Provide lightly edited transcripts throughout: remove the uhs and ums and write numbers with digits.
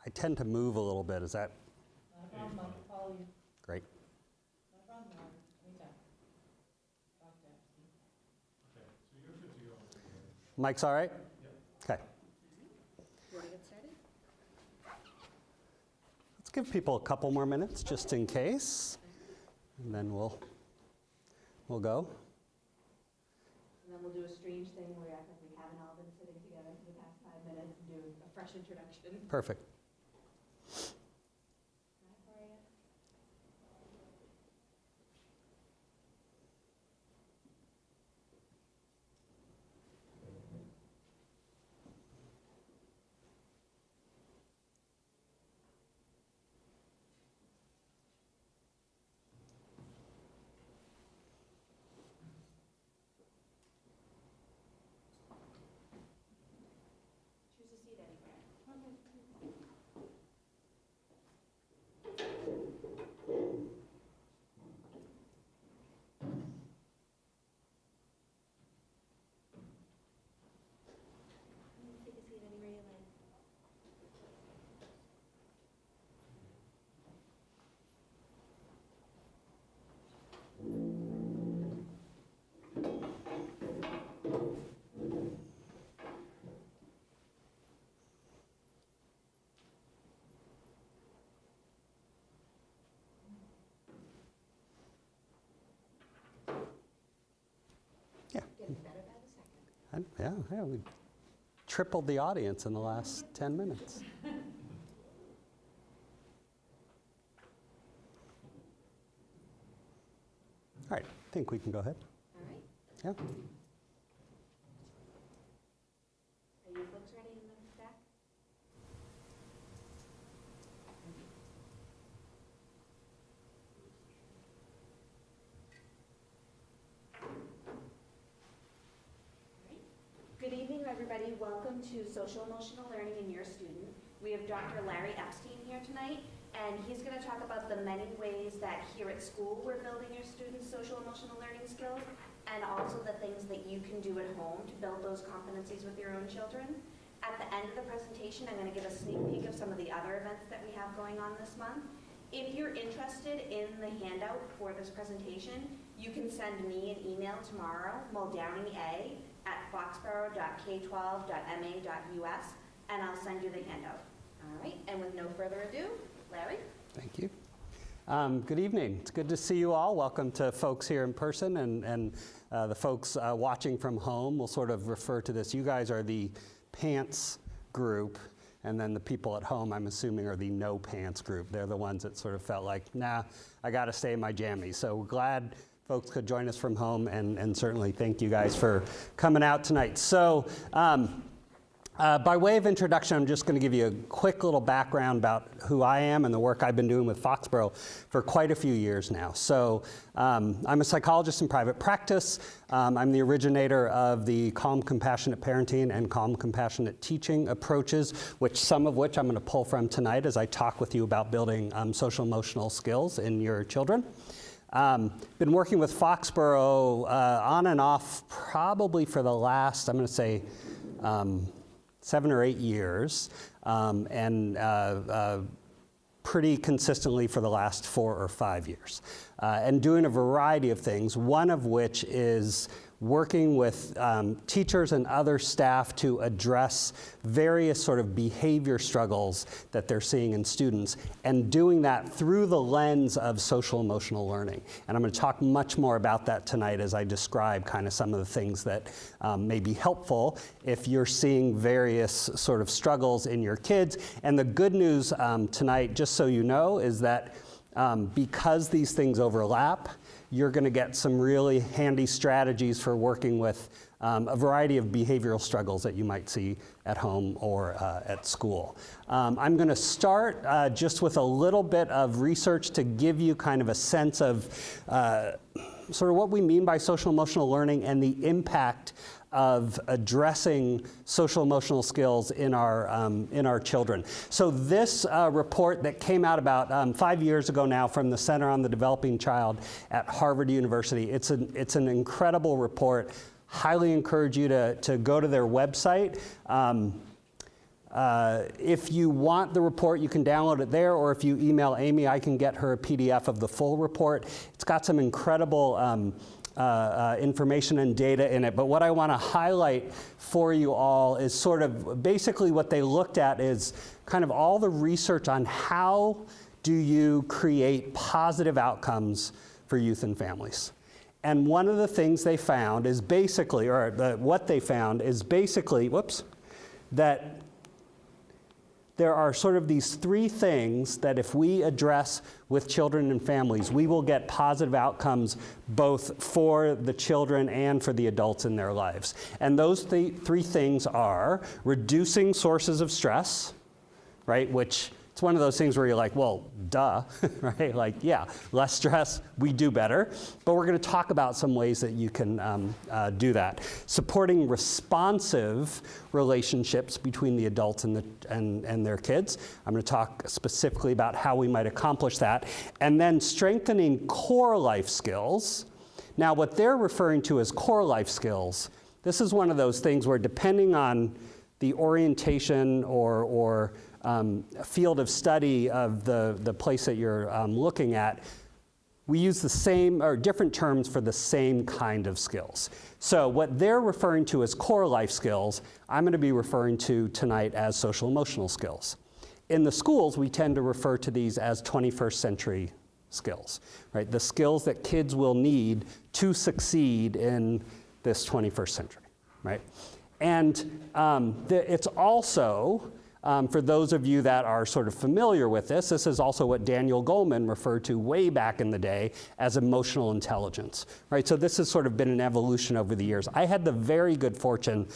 I tend to move a little bit. Is that Not a problem, I'll follow you. great? No problem, Larry. Anytime. Talk to him. Okay, so you're good to go. Mike's all right? Okay. You want to get started? Let's give people a couple more minutes just in case, and then we'll go. And then we'll do a strange thing where we act like we haven't all been sitting together for the past 5 minutes and do a fresh introduction. Perfect. Hi, how are you? Choose a seat anywhere. Take a seat anywhere you like. Yeah. Getting better by the second. Yeah, we tripled the audience in the last 10 minutes. All right, I think we can go ahead. All right. Yeah. Are you folks ready in the back? Good evening, everybody. Welcome to Social Emotional Learning in Your Student. We have Dr. Larry Epstein here tonight, and he's going to talk about the many ways that here at school we're building your students' social emotional learning skills, and also the things that you can do at home to build those competencies with your own children. At the end of the presentation, I'm going to give a sneak peek of some of the other events that we have going on this month. If you're interested in the handout for this presentation, you can send me an email tomorrow, muldowneyA@foxborough.k12.ma.us, and I'll send you the handout. All right, and with no further ado, Larry. Thank you. Good evening. It's good to see you all. Welcome to folks here in person and the folks watching from home. We'll sort of refer to this. You guys are the pants group, and then the people at home, I'm assuming, are the no pants group. They're the ones that sort of felt like, nah, I got to stay in my jammies. So we're glad folks could join us from home, and certainly thank you guys for coming out tonight. So by way of introduction, I'm just going to give you a quick little background about who I am and the work I've been doing with Foxborough for quite a few years now. So I'm a psychologist in private practice. I'm the originator of the Calm Compassionate Parenting and Calm Compassionate Teaching approaches, some of which I'm going to pull from tonight as I talk with you about building social emotional skills in your children. Been working with Foxborough on and off probably for the last, I'm going to say, 7 or 8 years, and pretty consistently for the last 4 or 5 years, and doing a variety of things, one of which is working with teachers and other staff to address various sort of behavior struggles that they're seeing in students, and doing that through the lens of social emotional learning. And I'm going to talk much more about that tonight as I describe kind of some of the things that may be helpful if you're seeing various sort of struggles in your kids. And the good news tonight, just so you know, is that because these things overlap, you're going to get some really handy strategies for working with a variety of behavioral struggles that you might see at home or at school. I'm going to start just with a little bit of research to give you kind of a sense of sort of what we mean by social emotional learning and the impact of addressing social emotional skills in our children. So this report that came out about 5 years ago now from the Center on the Developing Child at Harvard University, it's an incredible report. Highly encourage you to go to their website. If you want the report, you can download it there, or if you email Amy, I can get her a PDF of the full report. It's got some incredible information and data in it, but what I want to highlight for you all is sort of basically what they looked at is kind of all the research on how do you create positive outcomes for youth and families. And one of the things they found is basically, what they found is basically, that there are sort of these three things that if we address with children and families, we will get positive outcomes both for the children and for the adults in their lives. And those three things are reducing sources of stress, right, which it's one of those things where you're like, well, duh, right? Like, yeah, less stress, we do better. But we're going to talk about some ways that you can do that. Supporting responsive relationships between the adults and their kids. I'm going to talk specifically about how we might accomplish that. And then strengthening core life skills. Now, what they're referring to as core life skills, this is one of those things where depending on the orientation or field of study of the place that you're looking at, we use the same or different terms for the same kind of skills. So what they're referring to as core life skills, I'm going to be referring to tonight as social emotional skills. In the schools, we tend to refer to these as 21st century skills, right? The skills that kids will need to succeed in this 21st century, right? And it's also, for those of you that are sort of familiar with this is also what Daniel Goleman referred to way back in the day as emotional intelligence, right? So this has sort of been an evolution over the years. I had the very good fortune,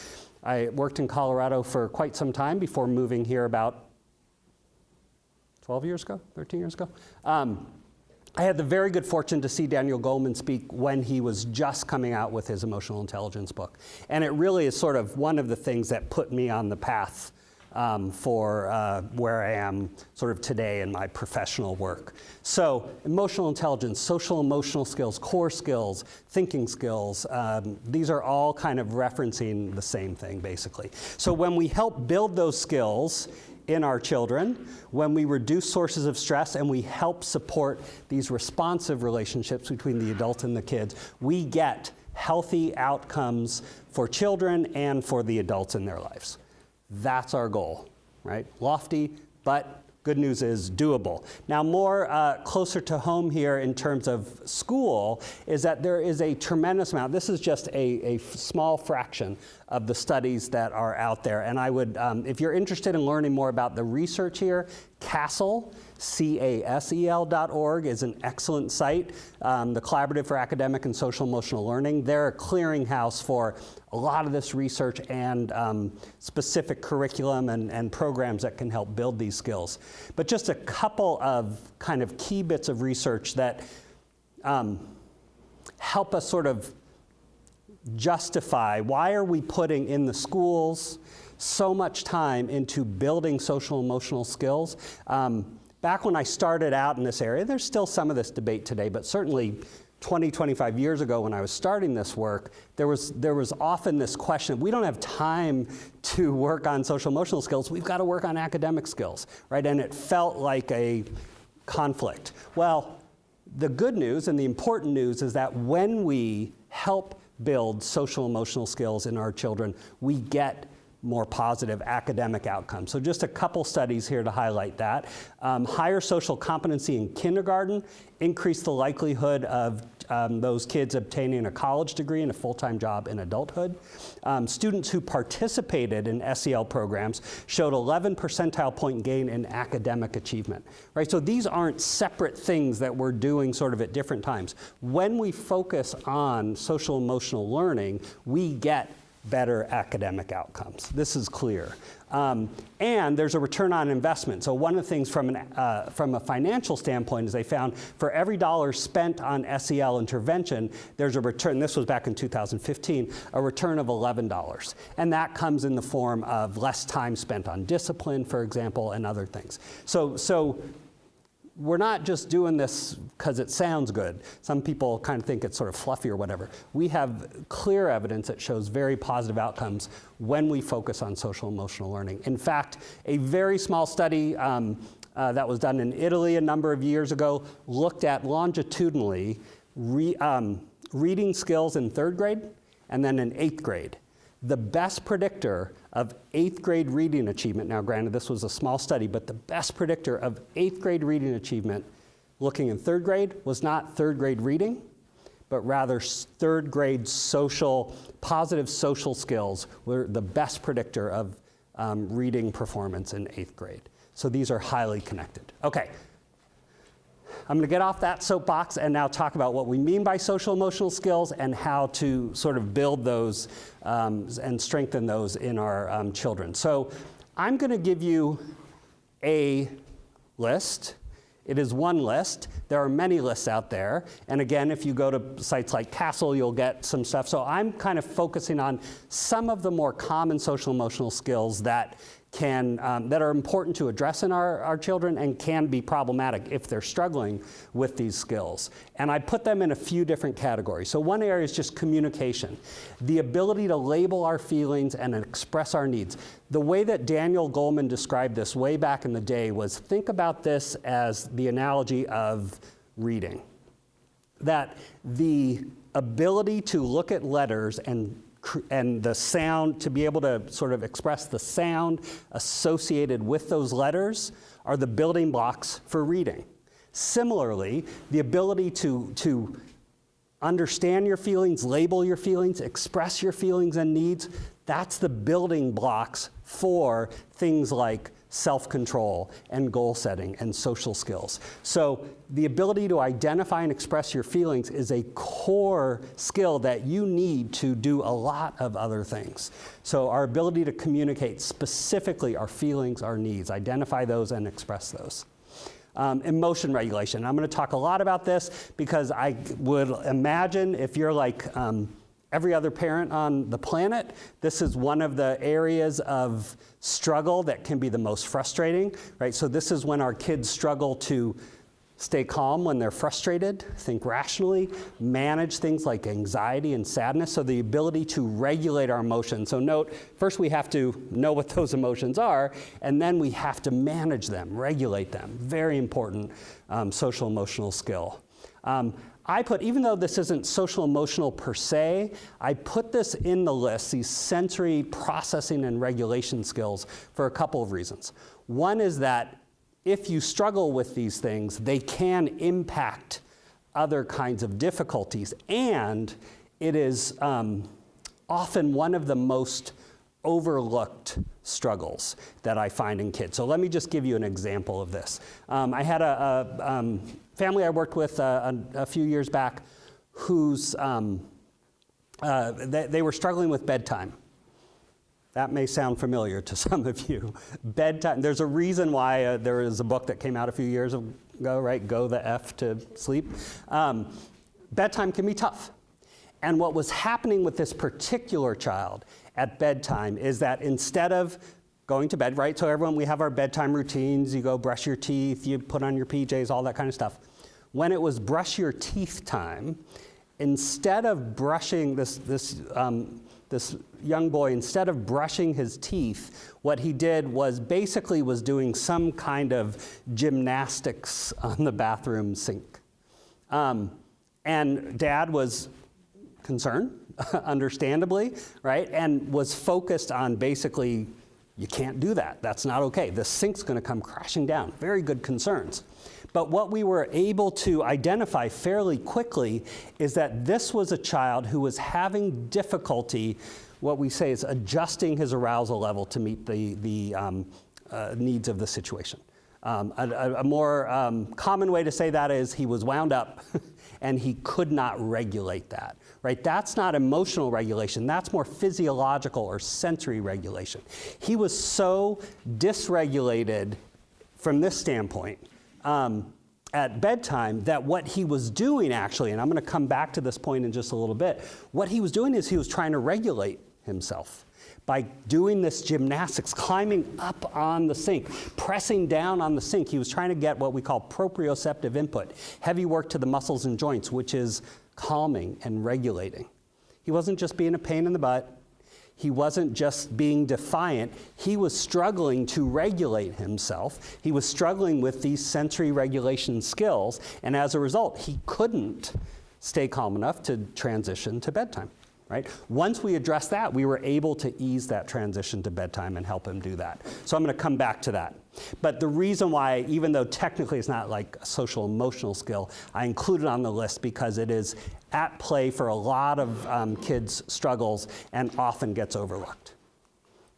I worked in Colorado for quite some time before moving here about 12 years ago, 13 years ago. I had the very good fortune to see Daniel Goleman speak when he was just coming out with his emotional intelligence book. And it really is sort of one of the things that put me on the path for where I am sort of today in my professional work. So emotional intelligence, social emotional skills, core skills, thinking skills, these are all kind of referencing the same thing basically. So when we help build those skills in our children, when we reduce sources of stress and we help support these responsive relationships between the adult and the kids, we get healthy outcomes for children and for the adults in their lives. That's our goal, right? Lofty, but good news is doable. Now, more closer to home here in terms of school is that there is a tremendous amount. This is just a small fraction of the studies that are out there. And I would, if you're interested in learning more about the research here, CASEL, CASEL.org is an excellent site. The Collaborative for Academic and Social Emotional Learning. They're a clearinghouse for a lot of this research and specific curriculum and programs that can help build these skills. But just a couple of kind of key bits of research that help us sort of justify why are we putting in the schools so much time into building social emotional skills. Back when I started out in this area, there's still some of this debate today, but certainly 20, 25 years ago when I was starting this work, there was often this question, we don't have time to work on social emotional skills, we've got to work on academic skills, right? And it felt like a conflict. Well, the good news and the important news is that when we help build social emotional skills in our children, we get more positive academic outcomes. So just a couple studies here to highlight that. Higher social competency in kindergarten increased the likelihood of those kids obtaining a college degree and a full-time job in adulthood. Students who participated in SEL programs showed 11 percentile point gain in academic achievement, right? So these aren't separate things that we're doing sort of at different times. When we focus on social emotional learning, we get better academic outcomes. This is clear. And there's a return on investment. So one of the things from a financial standpoint is they found for every dollar spent on SEL intervention, there's a return, this was back in 2015, a return of $11. And that comes in the form of less time spent on discipline, for example, and other things. So we're not just doing this because it sounds good. Some people kind of think it's sort of fluffy or whatever. We have clear evidence that shows very positive outcomes when we focus on social emotional learning. In fact, a very small study that was done in Italy a number of years ago looked at longitudinally reading skills in 3rd grade and then in 8th grade. The best predictor of 8th grade reading achievement, now granted this was a small study, but the best predictor of 8th grade reading achievement looking in 3rd grade was not 3rd grade reading, but rather 3rd grade positive social skills were the best predictor of reading performance in 8th grade. So these are highly connected. Okay. I'm going to get off that soapbox and now talk about what we mean by social emotional skills and how to sort of build those and strengthen those in our children. So I'm going to give you a list. It is one list. There are many lists out there. And again, if you go to sites like Castle, you'll get some stuff. So I'm kind of focusing on some of the more common social emotional skills that that are important to address in our children and can be problematic if they're struggling with these skills. And I put them in a few different categories. So one area is just communication, the ability to label our feelings and express our needs. The way that Daniel Goleman described this way back in the day was, think about this as the analogy of reading. That the ability to look at letters and the sound, to be able to sort of express the sound associated with those letters are the building blocks for reading. Similarly, the ability to understand your feelings, label your feelings, express your feelings and needs, that's the building blocks for things like self-control and goal setting and social skills. So the ability to identify and express your feelings is a core skill that you need to do a lot of other things. So our ability to communicate specifically our feelings, our needs, identify those and express those. Emotion regulation. I'm going to talk a lot about this because I would imagine if you're like every other parent on the planet, this is one of the areas of struggle that can be the most frustrating, right? So this is when our kids struggle to stay calm when they're frustrated, think rationally, manage things like anxiety and sadness, so the ability to regulate our emotions. So note, first we have to know what those emotions are, and then we have to manage them, regulate them. Very important social emotional skill. I put, even though this isn't social emotional per se, I put this in the list, these sensory processing and regulation skills, for a couple of reasons. One is that if you struggle with these things, they can impact other kinds of difficulties, and it is often one of the most overlooked struggles that I find in kids. So let me just give you an example of this. I had a family I worked with a few years back whose, they were struggling with bedtime. That may sound familiar to some of you. Bedtime, there's a reason why there is a book that came out a few years ago, right? Go the F to sleep. Bedtime can be tough. And what was happening with this particular child at bedtime is that instead of going to bed, right? So everyone, we have our bedtime routines. You go brush your teeth, you put on your PJs, all that kind of stuff. When it was brush your teeth time, instead of brushing this young boy, instead of brushing his teeth, what he did was basically was doing some kind of gymnastics on the bathroom sink. And Dad was concerned, understandably, right? And was focused on basically, you can't do that. That's not okay. The sink's going to come crashing down. Very good concerns. But what we were able to identify fairly quickly is that this was a child who was having difficulty, what we say is adjusting his arousal level to meet the needs of the situation. A more common way to say that is he was wound up and he could not regulate that, right? That's not emotional regulation. That's more physiological or sensory regulation. He was so dysregulated from this standpoint at bedtime that what he was doing actually, and I'm going to come back to this point in just a little bit, what he was doing is he was trying to regulate himself. By doing this gymnastics, climbing up on the sink, pressing down on the sink, he was trying to get what we call proprioceptive input, heavy work to the muscles and joints, which is calming and regulating. He wasn't just being a pain in the butt. He wasn't just being defiant. He was struggling to regulate himself. He was struggling with these sensory regulation skills, and as a result, he couldn't stay calm enough to transition to bedtime. Right? Once we addressed that, we were able to ease that transition to bedtime and help him do that. So I'm going to come back to that. But the reason why, even though technically it's not like a social emotional skill, I include it on the list because it is at play for a lot of kids' struggles and often gets overlooked.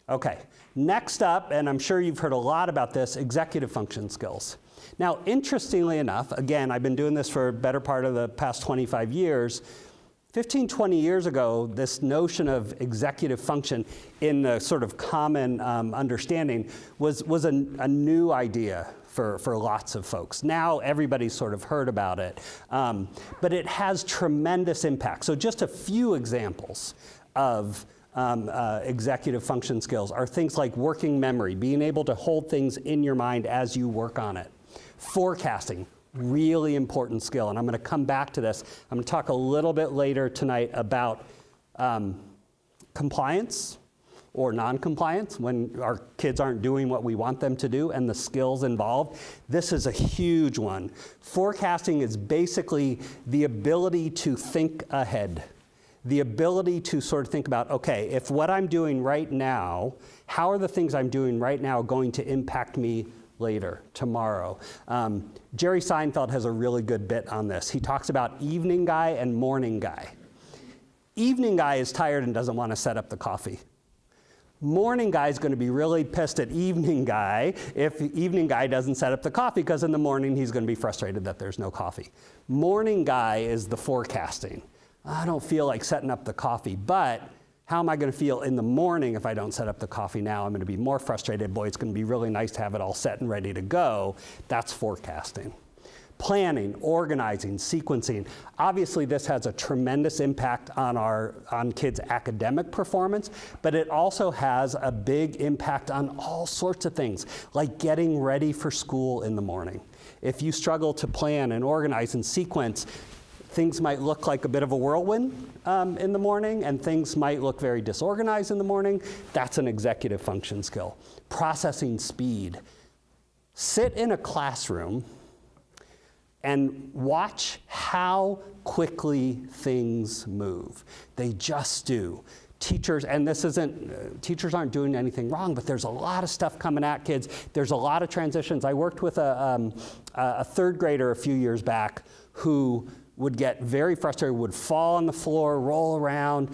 Okay, next up, and I'm sure you've heard a lot about this, executive function skills. Now, interestingly enough, again, I've been doing this for a better part of the past 25 years, 15, 20 years ago, this notion of executive function in the sort of common understanding was a new idea for lots of folks. Now everybody's sort of heard about it, but it has tremendous impact. So just a few examples of executive function skills are things like working memory, being able to hold things in your mind as you work on it. Forecasting. Really important skill, and I'm going to come back to this. I'm going to talk a little bit later tonight about compliance or non-compliance when our kids aren't doing what we want them to do and the skills involved. This is a huge one. Forecasting is basically the ability to think ahead. The ability to sort of think about, okay, if what I'm doing right now, how are the things I'm doing right now going to impact me later, tomorrow? Jerry Seinfeld has a really good bit on this. He talks about evening guy and morning guy. Evening guy is tired and doesn't want to set up the coffee. Morning guy is going to be really pissed at evening guy if evening guy doesn't set up the coffee, because in the morning he's going to be frustrated that there's no coffee. Morning guy is the forecasting. I don't feel like setting up the coffee, but how am I going to feel in the morning if I don't set up the coffee now? I'm going to be more frustrated. Boy, it's going to be really nice to have it all set and ready to go. That's forecasting. Planning, organizing, sequencing. Obviously, this has a tremendous impact on kids' academic performance, but it also has a big impact on all sorts of things, like getting ready for school in the morning. If you struggle to plan and organize and sequence, things might look like a bit of a whirlwind in the morning, and things might look very disorganized in the morning. That's an executive function skill. Processing speed. Sit in a classroom and watch how quickly things move. They just do. Teachers, and this isn't, teachers aren't doing anything wrong, but there's a lot of stuff coming at kids. There's a lot of transitions. I worked with a third grader a few years back who would get very frustrated, would fall on the floor, roll around,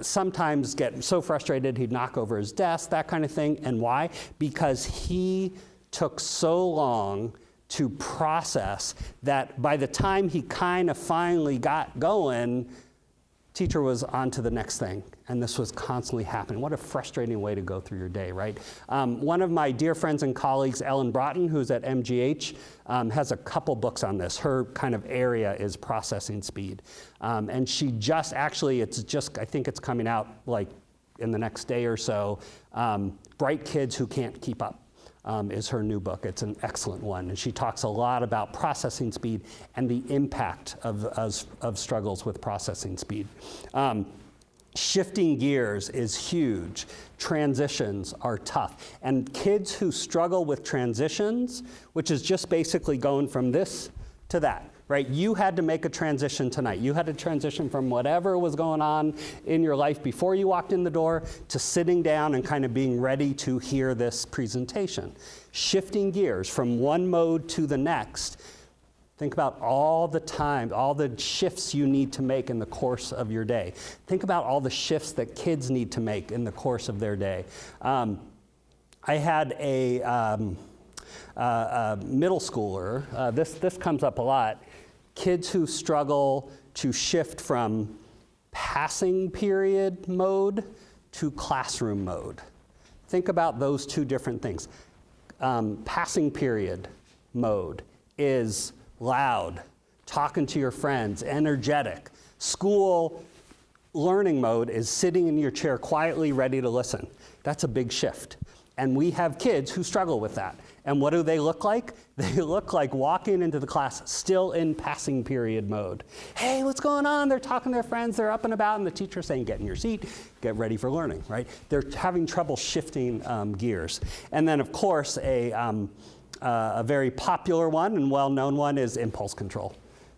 sometimes get so frustrated he'd knock over his desk, that kind of thing. And why? Because he took so long to process that by the time he kind of finally got going, teacher was on to the next thing, and this was constantly happening. What a frustrating way to go through your day, right? One of my dear friends and colleagues, Ellen Broughton, who's at MGH, has a couple books on this. Her kind of area is processing speed. And she just, actually, I think it's coming out like in the next day or so, Bright Kids Who Can't Keep Up. Is her new book. It's an excellent one. And she talks a lot about processing speed and the impact of struggles with processing speed. Shifting gears is huge. Transitions are tough. And kids who struggle with transitions, which is just basically going from this to that, right? You had to make a transition tonight. You had to transition from whatever was going on in your life before you walked in the door to sitting down and kind of being ready to hear this presentation. Shifting gears from one mode to the next. Think about all the time, all the shifts you need to make in the course of your day. Think about all the shifts that kids need to make in the course of their day. I had a middle schooler, this comes up a lot, kids who struggle to shift from passing period mode to classroom mode. Think about those two different things. Passing period mode is loud, talking to your friends, energetic. School, learning mode is sitting in your chair quietly ready to listen. That's a big shift. And we have kids who struggle with that. And what do they look like? They look like walking into the class still in passing period mode. Hey, what's going on? They're talking to their friends, they're up and about, and the teacher's saying, get in your seat, get ready for learning, right? They're having trouble shifting gears. And then, of course, a very popular one and well-known one is impulse control.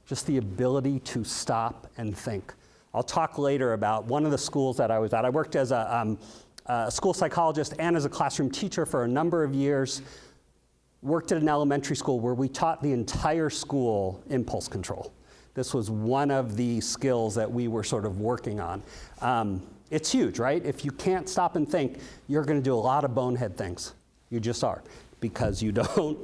Just the ability to stop and think. I'll talk later about one of the schools that I was at. I worked as a school psychologist and as a classroom teacher for a number of years. Worked at an elementary school where we taught the entire school impulse control. This was one of the skills that we were sort of working on. It's huge, right? If you can't stop and think, you're going to do a lot of bonehead things. You just are, because you don't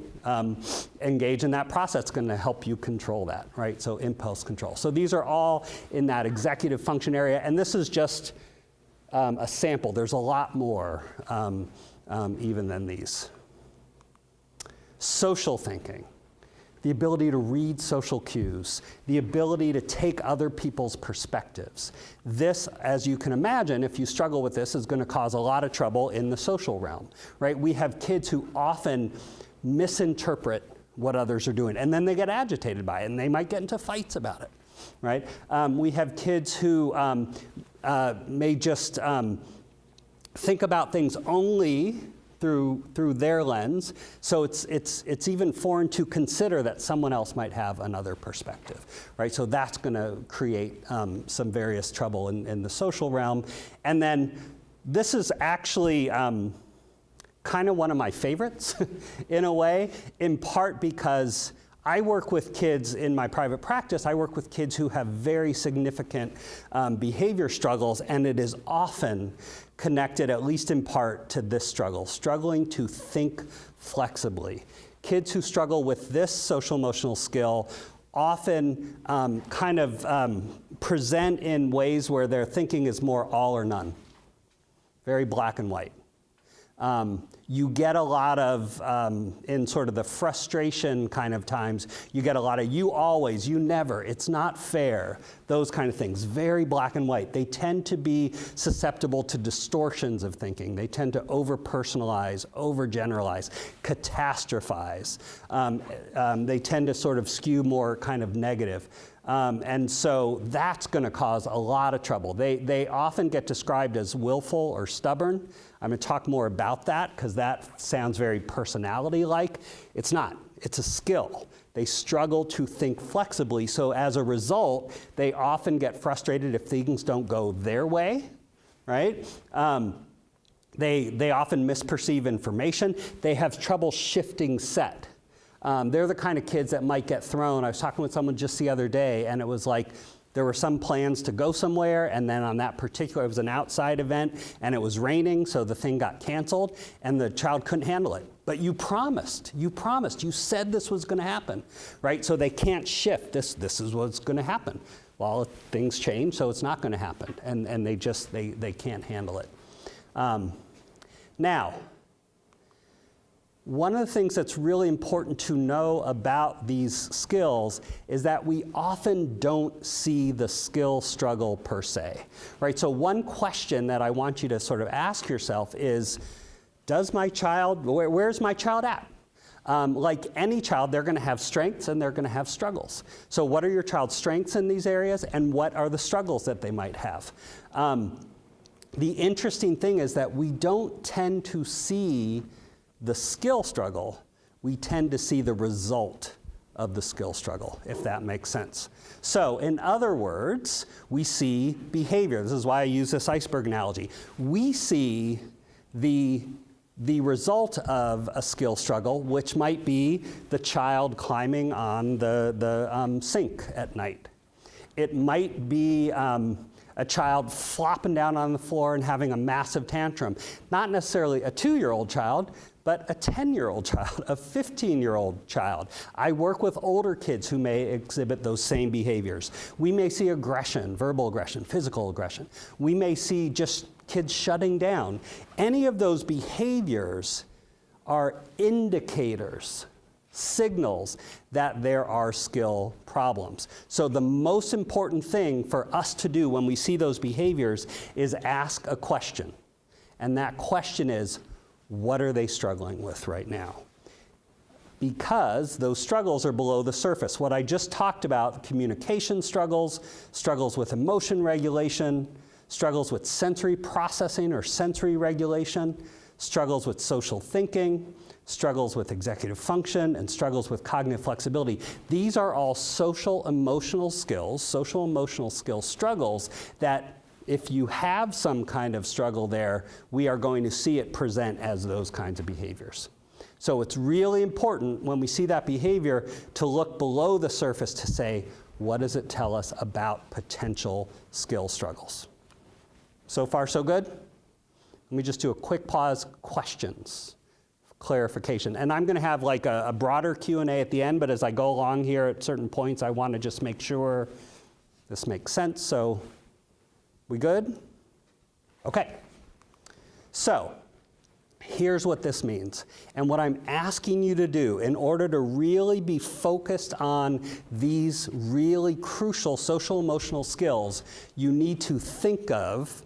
engage in that process. It's going to help you control that, right? So impulse control. So these are all in that executive function area, and this is just a sample. There's a lot more even than these. Social thinking, the ability to read social cues, the ability to take other people's perspectives. This, as you can imagine, if you struggle with this, is going to cause a lot of trouble in the social realm, right? We have kids who often misinterpret what others are doing, and then they get agitated by it, and they might get into fights about it, right? We have kids who may just think about things only through their lens, so it's even foreign to consider that someone else might have another perspective, right? So that's going to create some various trouble in the social realm. And then this is actually kind of one of my favorites in a way, in part because I work with kids in my private practice. I work with kids who have very significant behavior struggles, and it is often connected, at least in part, to this struggle, struggling to think flexibly. Kids who struggle with this social emotional skill often present in ways where their thinking is more all or none, very black and white. You get a lot of, in sort of the frustration kind of times, you get a lot of you always, you never, it's not fair, those kind of things, very black and white. They tend to be susceptible to distortions of thinking. They tend to over-personalize, over-generalize, catastrophize. They tend to sort of skew more kind of negative. And so that's going to cause a lot of trouble. They often get described as willful or stubborn. I'm going to talk more about that because that sounds very personality-like. It's not. It's a skill. They struggle to think flexibly, so as a result, they often get frustrated if things don't go their way, right? They often misperceive information. They have trouble shifting set. They're the kind of kids that might get thrown. I was talking with someone just the other day, and it was like there were some plans to go somewhere, and then on that particular, it was an outside event, and it was raining, so the thing got canceled, and the child couldn't handle it. But you promised, you said this was going to happen, right? So they can't shift. This is what's going to happen. Well, things change, so it's not going to happen, and they can't handle it. Now, one of the things that's really important to know about these skills is that we often don't see the skill struggle per se, right? So one question that I want you to sort of ask yourself is, does my child, where's my child at? Like any child, they're going to have strengths and they're going to have struggles. So what are your child's strengths in these areas, and what are the struggles that they might have? The interesting thing is that we don't tend to see the skill struggle, we tend to see the result of the skill struggle, if that makes sense. So in other words, we see behavior. This is why I use this iceberg analogy. We see the result of a skill struggle, which might be the child climbing on the sink at night. It might be a child flopping down on the floor and having a massive tantrum. Not necessarily a 2-year-old child, but a 10-year-old child, a 15-year-old child. I work with older kids who may exhibit those same behaviors. We may see aggression, verbal aggression, physical aggression. We may see just kids shutting down. Any of those behaviors are indicators signals that there are skill problems. So the most important thing for us to do when we see those behaviors is ask a question. And that question is, what are they struggling with right now? Because those struggles are below the surface. What I just talked about, communication struggles, struggles with emotion regulation, struggles with sensory processing or sensory regulation, struggles with social thinking, struggles with executive function, and struggles with cognitive flexibility. These are all social emotional skills struggles that if you have some kind of struggle there, we are going to see it present as those kinds of behaviors. So it's really important when we see that behavior to look below the surface to say, what does it tell us about potential skill struggles? So far, so good? Let me just do a quick pause. Questions, clarification. And I'm going to have like a broader Q&A at the end, but as I go along here at certain points, I want to just make sure this makes sense. So we good? Okay. So here's what this means. And what I'm asking you to do in order to really be focused on these really crucial social emotional skills, you need to think of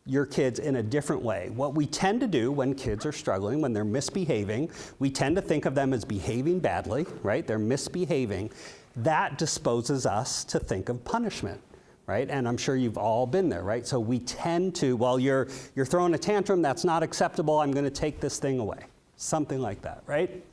your kids in a different way. What we tend to do when kids are struggling, when they're misbehaving, we tend to think of them as behaving badly, right? They're misbehaving. That disposes us to think of punishment, right? And I'm sure you've all been there, right? So we tend to, well, you're throwing a tantrum, that's not acceptable, I'm going to take this thing away. Something like that, right?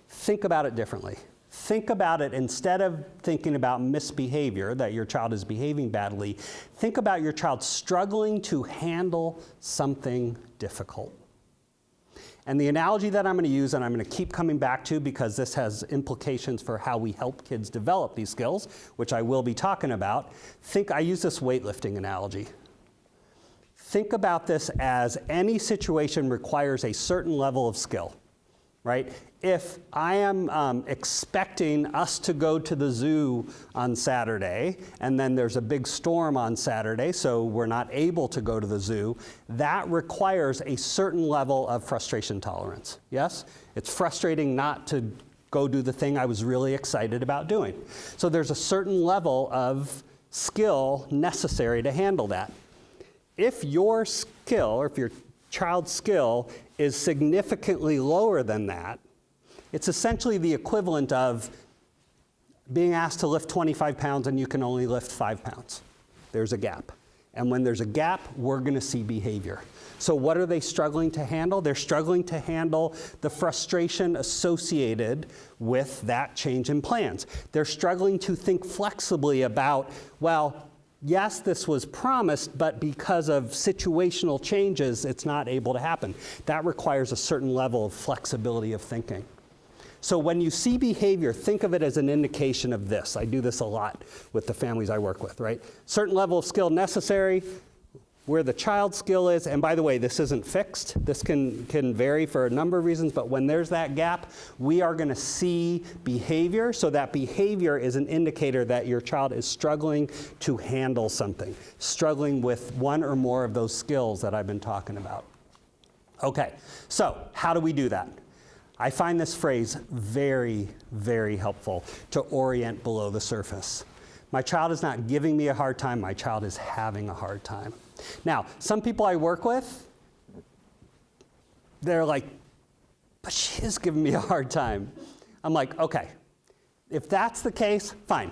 Think about it differently. Think about it, instead of thinking about misbehavior, that your child is behaving badly, think about your child struggling to handle something difficult. And the analogy that I'm going to use, and I'm going to keep coming back to because this has implications for how we help kids develop these skills, which I will be talking about. I use this weightlifting analogy. Think about this as any situation requires a certain level of skill, right? If I am expecting us to go to the zoo on Saturday, and then there's a big storm on Saturday, so we're not able to go to the zoo, that requires a certain level of frustration tolerance, yes? It's frustrating not to go do the thing I was really excited about doing. So there's a certain level of skill necessary to handle that. If your skill, or if your child's skill is significantly lower than that, it's essentially the equivalent of being asked to lift 25 pounds and you can only lift 5 pounds. There's a gap. And when there's a gap, we're going to see behavior. So what are they struggling to handle? They're struggling to handle the frustration associated with that change in plans. They're struggling to think flexibly about, well, yes, this was promised, but because of situational changes, it's not able to happen. That requires a certain level of flexibility of thinking. So when you see behavior, think of it as an indication of this. I do this a lot with the families I work with, right? Certain level of skill necessary, where the child's skill is, and by the way, this isn't fixed. This can vary for a number of reasons, but when there's that gap, we are going to see behavior. So that behavior is an indicator that your child is struggling to handle something, struggling with one or more of those skills that I've been talking about. Okay, so how do we do that? I find this phrase very, very helpful to orient below the surface. My child is not giving me a hard time, my child is having a hard time. Now, some people I work with, they're like, but she is giving me a hard time. I'm like, okay, if that's the case, fine.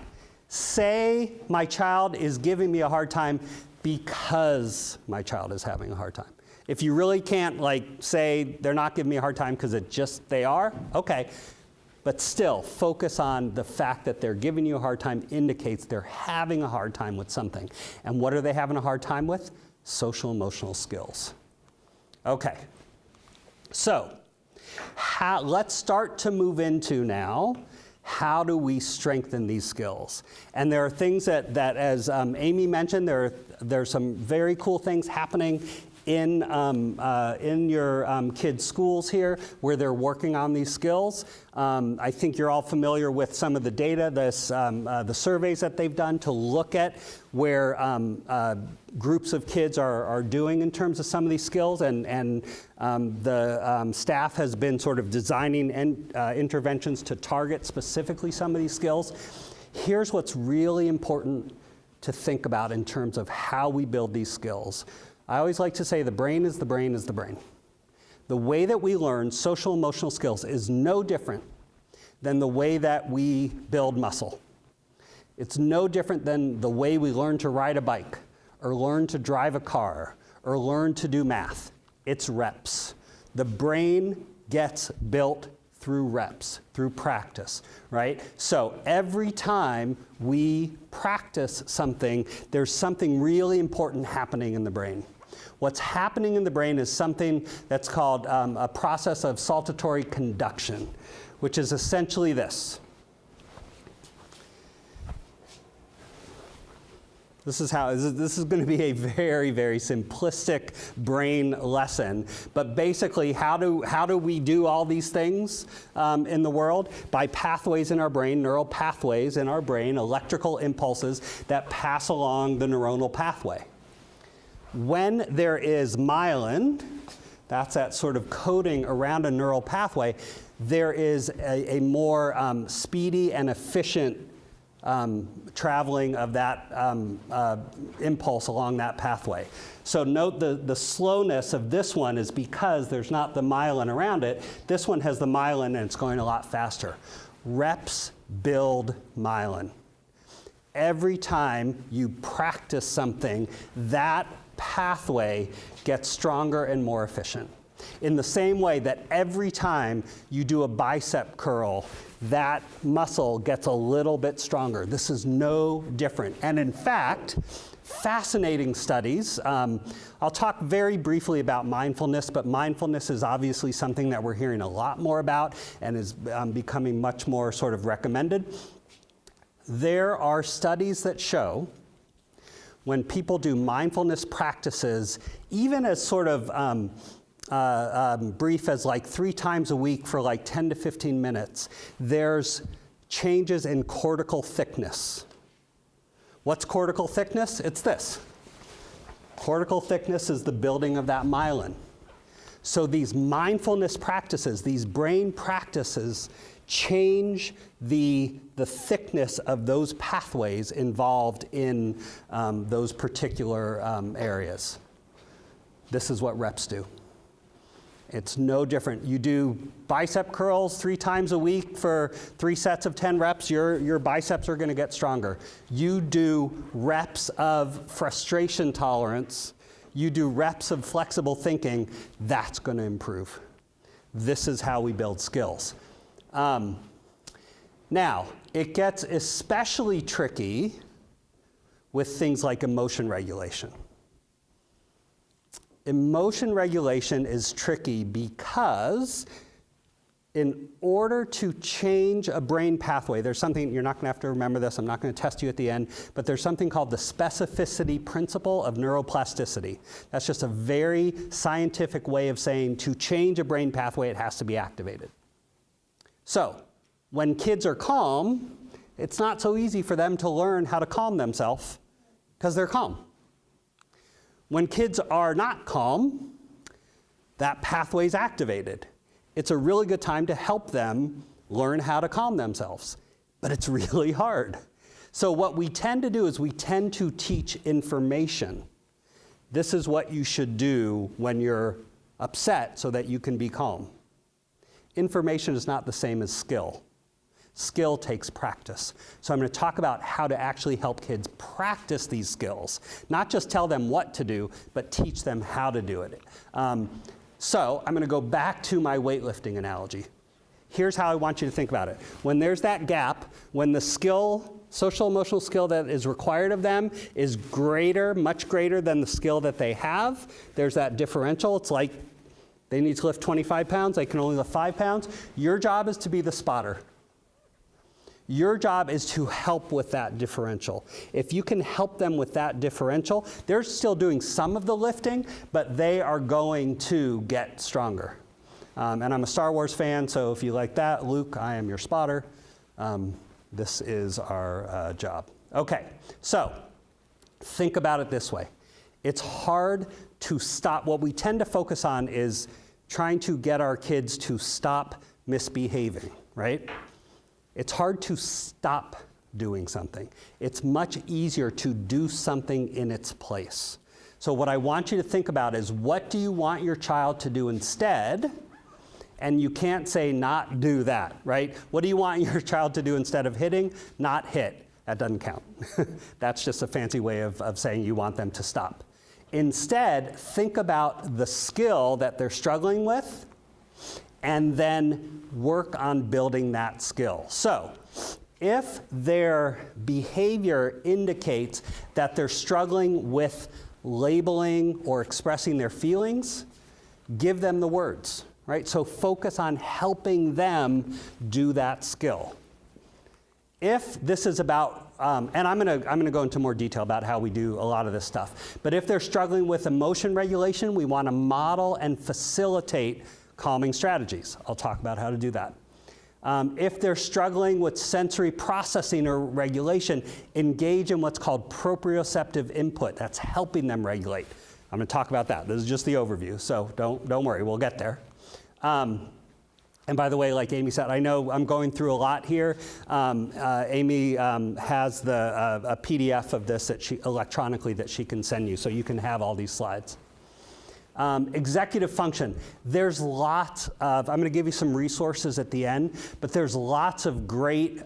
Say my child is giving me a hard time because my child is having a hard time. If you really can't say they're not giving me a hard time because they are, okay. But still, focus on the fact that they're giving you a hard time indicates they're having a hard time with something. And what are they having a hard time with? Social emotional skills. Okay, so let's start to move into now, how do we strengthen these skills? And there are things that as Amy mentioned, there's some very cool things happening in your kids' schools here where they're working on these skills. I think you're all familiar with some of the data, the surveys that they've done to look at where groups of kids are doing in terms of some of these skills, and the staff has been sort of designing interventions to target specifically some of these skills. Here's what's really important to think about in terms of how we build these skills. I always like to say the brain is the brain is the brain. The way that we learn social emotional skills is no different than the way that we build muscle. It's no different than the way we learn to ride a bike, or learn to drive a car, or learn to do math. It's reps. The brain gets built through reps, through practice, right? So every time we practice something, there's something really important happening in the brain. What's happening in the brain is something that's called a process of saltatory conduction, which is essentially this. This is going to be a very, very simplistic brain lesson. But basically, how do we do all these things in the world? By pathways in our brain, neural pathways in our brain, electrical impulses that pass along the neuronal pathway. When there is myelin, that's that sort of coating around a neural pathway, there is a more speedy and efficient traveling of that impulse along that pathway. So note the slowness of this one is because there's not the myelin around it. This one has the myelin and it's going a lot faster. Reps build myelin. Every time you practice something, that pathway gets stronger and more efficient. In the same way that every time you do a bicep curl, that muscle gets a little bit stronger. This is no different. And in fact, fascinating studies. I'll talk very briefly about mindfulness, but mindfulness is obviously something that we're hearing a lot more about and is becoming much more sort of recommended. There are studies that show when people do mindfulness practices, even as sort of brief as like 3 times a week for like 10 to 15 minutes, there's changes in cortical thickness. What's cortical thickness? It's this. Cortical thickness is the building of that myelin. So these mindfulness practices, these brain practices, change the thickness of those pathways involved in those particular areas. This is what reps do. It's no different. You do bicep curls 3 times a week for 3 sets of 10 reps, your biceps are going to get stronger. You do reps of frustration tolerance, you do reps of flexible thinking, that's going to improve. This is how we build skills. Now, it gets especially tricky with things like emotion regulation. Emotion regulation is tricky because in order to change a brain pathway, there's something, you're not going to have to remember this, I'm not going to test you at the end, but there's something called the specificity principle of neuroplasticity. That's just a very scientific way of saying to change a brain pathway, it has to be activated. So, when kids are calm, it's not so easy for them to learn how to calm themselves because they're calm. When kids are not calm, that pathway is activated. It's a really good time to help them learn how to calm themselves, but it's really hard. So what we tend to do is we tend to teach information. This is what you should do when you're upset so that you can be calm. Information is not the same as skill. Skill takes practice. So I'm going to talk about how to actually help kids practice these skills. Not just tell them what to do, but teach them how to do it. So I'm going to go back to my weightlifting analogy. Here's how I want you to think about it. When there's that gap, when the skill, social emotional skill that is required of them is greater, much greater than the skill that they have, there's that differential. It's like they need to lift 25 pounds, they can only lift 5 pounds. Your job is to be the spotter. Your job is to help with that differential. If you can help them with that differential, they're still doing some of the lifting, but they are going to get stronger. And I'm a Star Wars fan, so if you like that, Luke, I am your spotter. This is our job. Okay, so think about it this way. It's hard to stop. What we tend to focus on is trying to get our kids to stop misbehaving, right? It's hard to stop doing something. It's much easier to do something in its place. So what I want you to think about is, what do you want your child to do instead? And you can't say not do that, right? What do you want your child to do instead of hitting? Not hit. That doesn't count. That's just a fancy way of saying you want them to stop. Instead, think about the skill that they're struggling with, and then work on building that skill. So, if their behavior indicates that they're struggling with labeling or expressing their feelings, give them the words, right? So focus on helping them do that skill. If this is about, and I'm gonna go into more detail about how we do a lot of this stuff, but if they're struggling with emotion regulation, we wanna model and facilitate calming strategies. I'll talk about how to do that. If they're struggling with sensory processing or regulation, engage in what's called proprioceptive input. That's helping them regulate. I'm going to talk about that. This is just the overview, so don't worry, we'll get there. And by the way, like Amy said, I know I'm going through a lot here. Amy has a PDF of this electronically that she can send you, so you can have all these slides. Executive function. There's lots of, I'm going to give you some resources at the end, but there's lots of great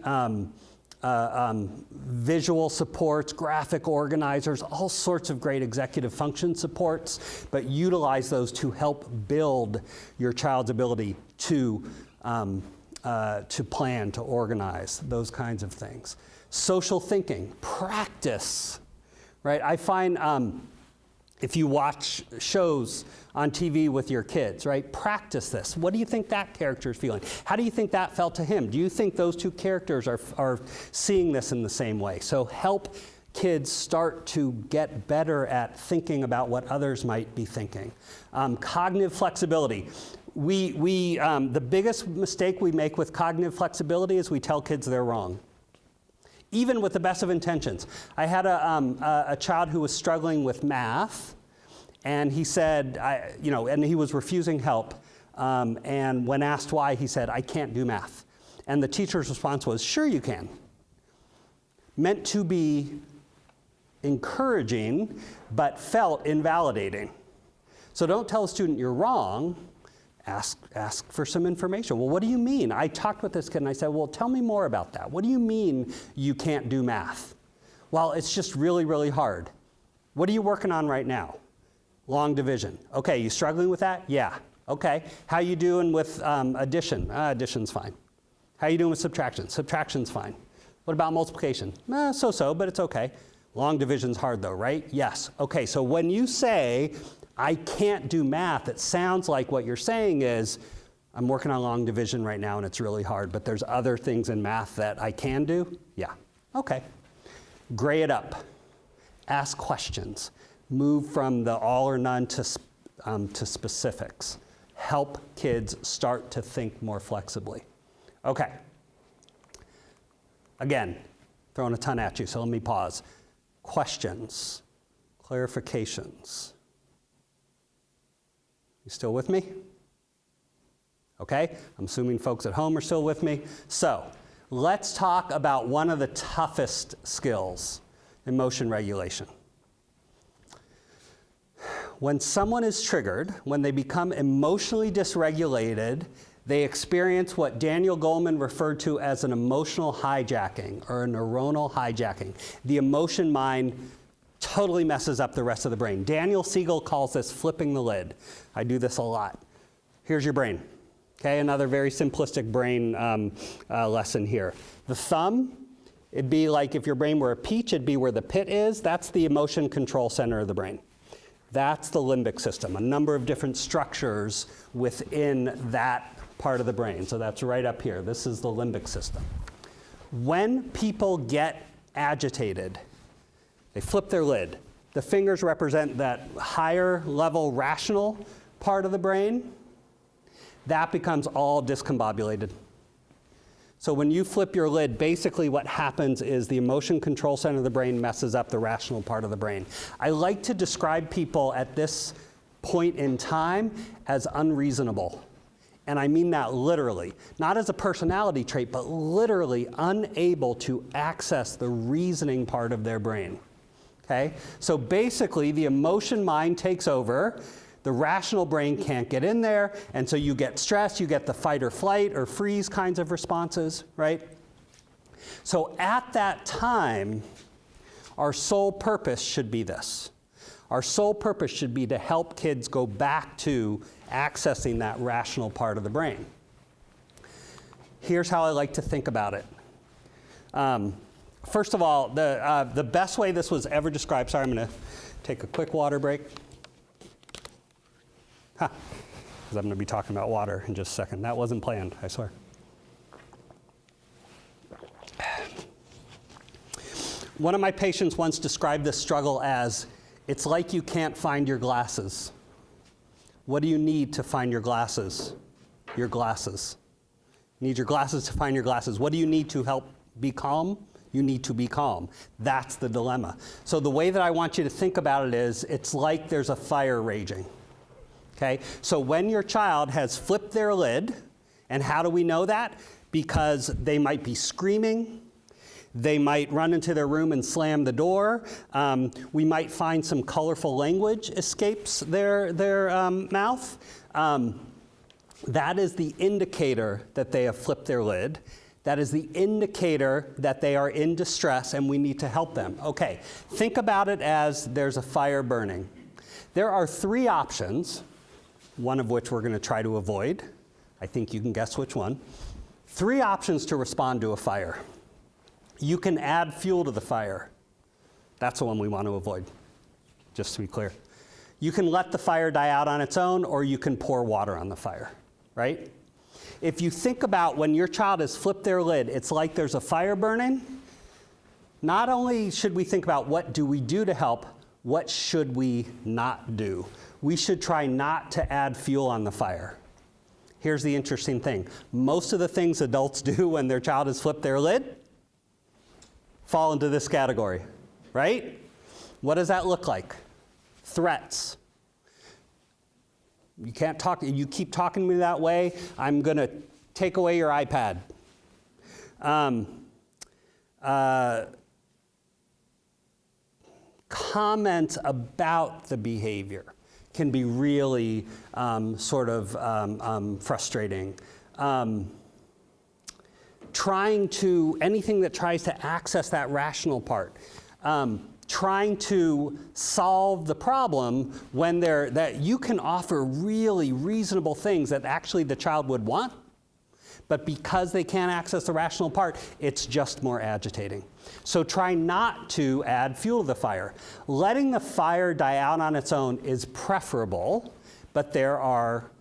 visual supports, graphic organizers, all sorts of great executive function supports, but utilize those to help build your child's ability to plan, to organize, those kinds of things. Social thinking, practice, right? I find if you watch shows on TV with your kids, right? Practice this. What do you think that character is feeling? How do you think that felt to him? Do you think those two characters are seeing this in the same way? So help kids start to get better at thinking about what others might be thinking. Cognitive flexibility. The biggest mistake we make with cognitive flexibility is we tell kids they're wrong, even with the best of intentions. I had a child who was struggling with math, and he said, and he was refusing help. And when asked why, he said, "I can't do math." And the teacher's response was, "Sure you can." Meant to be encouraging, but felt invalidating. So don't tell a student you're wrong. Ask for some information. Well, what do you mean? I talked with this kid and I said, well, tell me more about that. What do you mean you can't do math? Well, it's just really, really hard. What are you working on right now? Long division. Okay, you struggling with that? Yeah. Okay. How you doing with addition? Addition's fine. How you doing with subtraction? Subtraction's fine. What about multiplication? So-so, but it's okay. Long division's hard though, right? Yes. Okay, so when you say, I can't do math, it sounds like what you're saying is, I'm working on long division right now and it's really hard, but there's other things in math that I can do? Yeah, okay. Gray it up. Ask questions. Move from the all or none to specifics. Help kids start to think more flexibly. Okay. Again, throwing a ton at you, so let me pause. Questions, clarifications. You still with me? Okay, I'm assuming folks at home are still with me. So let's talk about one of the toughest skills, emotion regulation. When someone is triggered, when they become emotionally dysregulated, they experience what Daniel Goleman referred to as an emotional hijacking or a neuronal hijacking. The emotion mind totally messes up the rest of the brain. Daniel Siegel calls this flipping the lid. I do this a lot. Here's your brain. Okay, another very simplistic brain lesson here. The thumb, it'd be like if your brain were a peach, it'd be where the pit is. That's the emotion control center of the brain. That's the limbic system, a number of different structures within that part of the brain. So that's right up here. This is the limbic system. When people get agitated, they flip their lid. The fingers represent that higher level rational part of the brain. That becomes all discombobulated. So when you flip your lid, basically what happens is the emotion control center of the brain messes up the rational part of the brain. I like to describe people at this point in time as unreasonable. And I mean that literally. Not as a personality trait, but literally unable to access the reasoning part of their brain. Okay? So basically, the emotion mind takes over. The rational brain can't get in there, and so you get stress, you get the fight or flight or freeze kinds of responses, right? So at that time, our sole purpose should be this. Our sole purpose should be to help kids go back to accessing that rational part of the brain. Here's how I like to think about it. First of all, the best way this was ever described, sorry, I'm going to take a quick water break. Because I'm going to be talking about water in just a second. That wasn't planned, I swear. One of my patients once described this struggle as, it's like you can't find your glasses. What do you need to find your glasses? Your glasses. You need your glasses to find your glasses. What do you need to help be calm? You need to be calm. That's the dilemma. So the way that I want you to think about it is, it's like there's a fire raging. Okay? So when your child has flipped their lid, and how do we know that? Because they might be screaming, they might run into their room and slam the door, we might find some colorful language escapes their mouth. That is the indicator that they have flipped their lid. That is the indicator that they are in distress and we need to help them. Okay, think about it as there's a fire burning. There are three options, one of which we're going to try to avoid. I think you can guess which one. Three options to respond to a fire. You can add fuel to the fire. That's the one we want to avoid, just to be clear. You can let the fire die out on its own, or you can pour water on the fire, right? If you think about when your child has flipped their lid, it's like there's a fire burning. Not only should we think about what do we do to help, what should we not do? We should try not to add fuel on the fire. Here's the interesting thing. Most of the things adults do when their child has flipped their lid fall into this category, right? What does that look like? Threats. You can't talk, you keep talking to me that way, I'm going to take away your iPad. Comments about the behavior can be really frustrating. Anything that tries to access that rational part. Trying to solve the problem when that you can offer really reasonable things that actually the child would want, but because they can't access the rational part, it's just more agitating. So try not to add fuel to the fire. Letting the fire die out on its own is preferable, but there are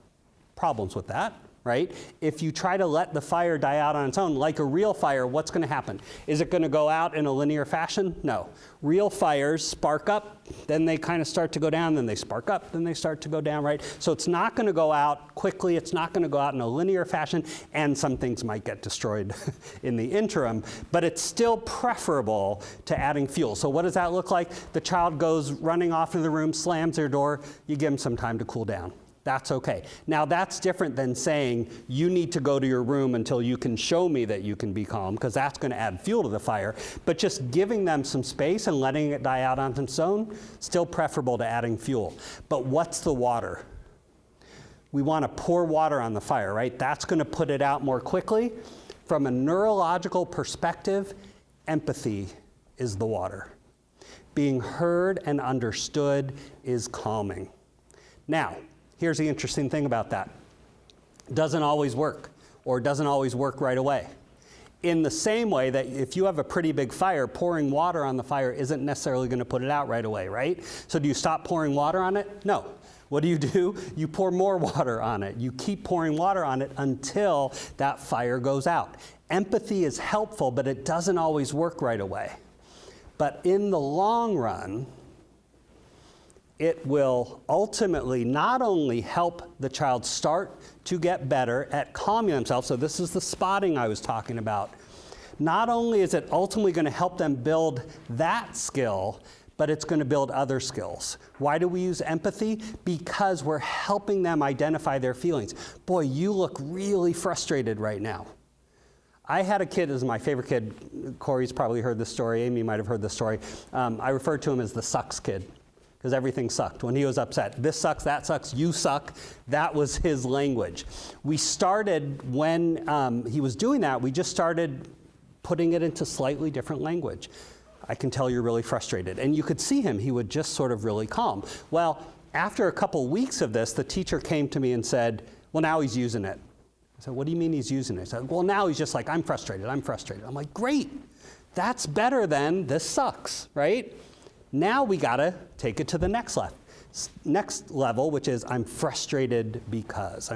problems with that, right? If you try to let the fire die out on its own, like a real fire, what's going to happen? Is it going to go out in a linear fashion? No. Real fires spark up, then they kind of start to go down, then they spark up, then they start to go down, right? So it's not going to go out quickly, it's not going to go out in a linear fashion, and some things might get destroyed in the interim, but it's still preferable to adding fuel. So what does that look like? The child goes running off to the room, slams their door, you give them some time to cool down. That's okay. Now that's different than saying you need to go to your room until you can show me that you can be calm, because that's going to add fuel to the fire. But just giving them some space and letting it die out on its own, still preferable to adding fuel. But what's the water? We want to pour water on the fire, right? That's going to put it out more quickly. From a neurological perspective, empathy is the water. Being heard and understood is calming. Now, here's the interesting thing about that. Doesn't always work, or doesn't always work right away. In the same way that if you have a pretty big fire, pouring water on the fire isn't necessarily going to put it out right away, right? So do you stop pouring water on it? No. What do? You pour more water on it. You keep pouring water on it until that fire goes out. Empathy is helpful, but it doesn't always work right away. But in the long run, it will ultimately not only help the child start to get better at calming themselves, so this is the spotting I was talking about. Not only is it ultimately going to help them build that skill, but it's going to build other skills. Why do we use empathy? Because we're helping them identify their feelings. Boy, you look really frustrated right now. I had a kid, this is my favorite kid. Corey's probably heard this story. Amy might have heard this story. I referred to him as the sucks kid, because everything sucked when he was upset. This sucks, that sucks, you suck. That was his language. We started, when he was doing that, we just started putting it into slightly different language. I can tell you're really frustrated. And you could see him, he would just sort of really calm. Well, after a couple weeks of this, the teacher came to me and said, well, now he's using it. I said, what do you mean he's using it? He said, well, now he's just like, I'm frustrated, I'm frustrated. I'm like, great, that's better than this sucks, right? Now we gotta take it to the next level, which is I'm frustrated because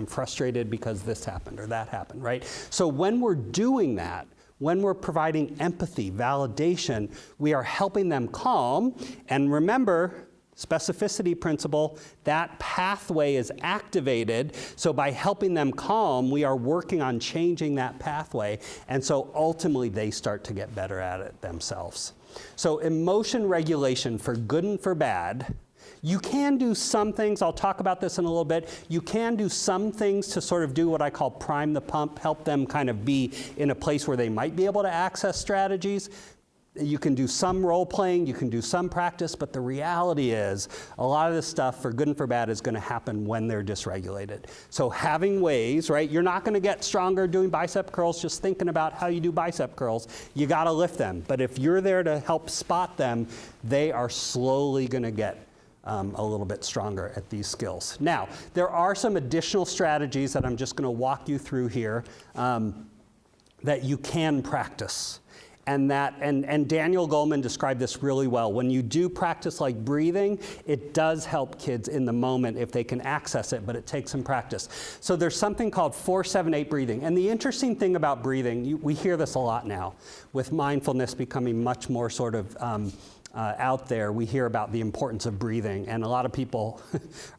this happened or that happened, right? So when we're doing that, when we're providing empathy, validation, we are helping them calm. And remember, specificity principle, that pathway is activated. So by helping them calm, we are working on changing that pathway. And so ultimately, they start to get better at it themselves. So emotion regulation, for good and for bad, you can do some things, I'll talk about this in a little bit, you can do some things to sort of do what I call prime the pump, help them kind of be in a place where they might be able to access strategies. You can do some role playing, you can do some practice, but the reality is a lot of this stuff, for good and for bad, is going to happen when they're dysregulated. So having ways, right, you're not going to get stronger doing bicep curls just thinking about how you do bicep curls. You got to lift them. But if you're there to help spot them, they are slowly going to get a little bit stronger at these skills. Now, there are some additional strategies that I'm just going to walk you through here that you can practice. And Daniel Goleman described this really well. When you do practice like breathing, it does help kids in the moment if they can access it, but it takes some practice. So there's something called 4-7-8 breathing. And the interesting thing about breathing, we hear this a lot now, with mindfulness becoming much more sort of out there, we hear about the importance of breathing. And a lot of people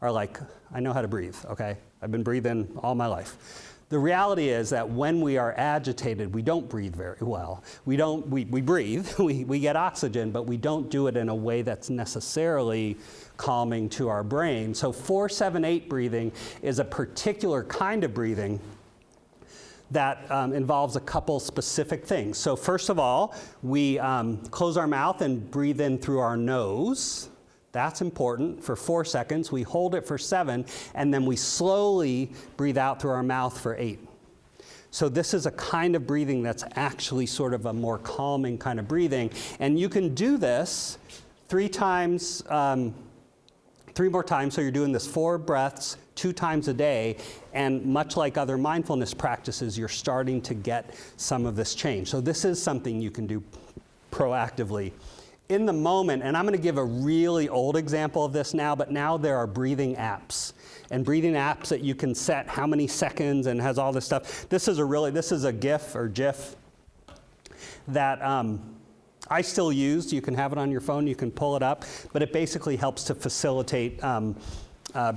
are like, I know how to breathe, okay? I've been breathing all my life. The reality is that when we are agitated, we don't breathe very well. We breathe, we get oxygen, but we don't do it in a way that's necessarily calming to our brain. So 4-7-8 breathing is a particular kind of breathing that involves a couple specific things. So first of all, we close our mouth and breathe in through our nose. That's important for 4 seconds. We hold it for 7, and then we slowly breathe out through our mouth for 8. So this is a kind of breathing that's actually sort of a more calming kind of breathing. And you can do this 3 more times, so you're doing this 4 breaths, 2 times a day, and much like other mindfulness practices, you're starting to get some of this change. So this is something you can do proactively. In the moment, and I'm going to give a really old example of this now, but now there are breathing apps. And breathing apps that you can set how many seconds and has all this stuff. This is a GIF or GIF that I still use. You can have it on your phone, you can pull it up, but it basically helps to facilitate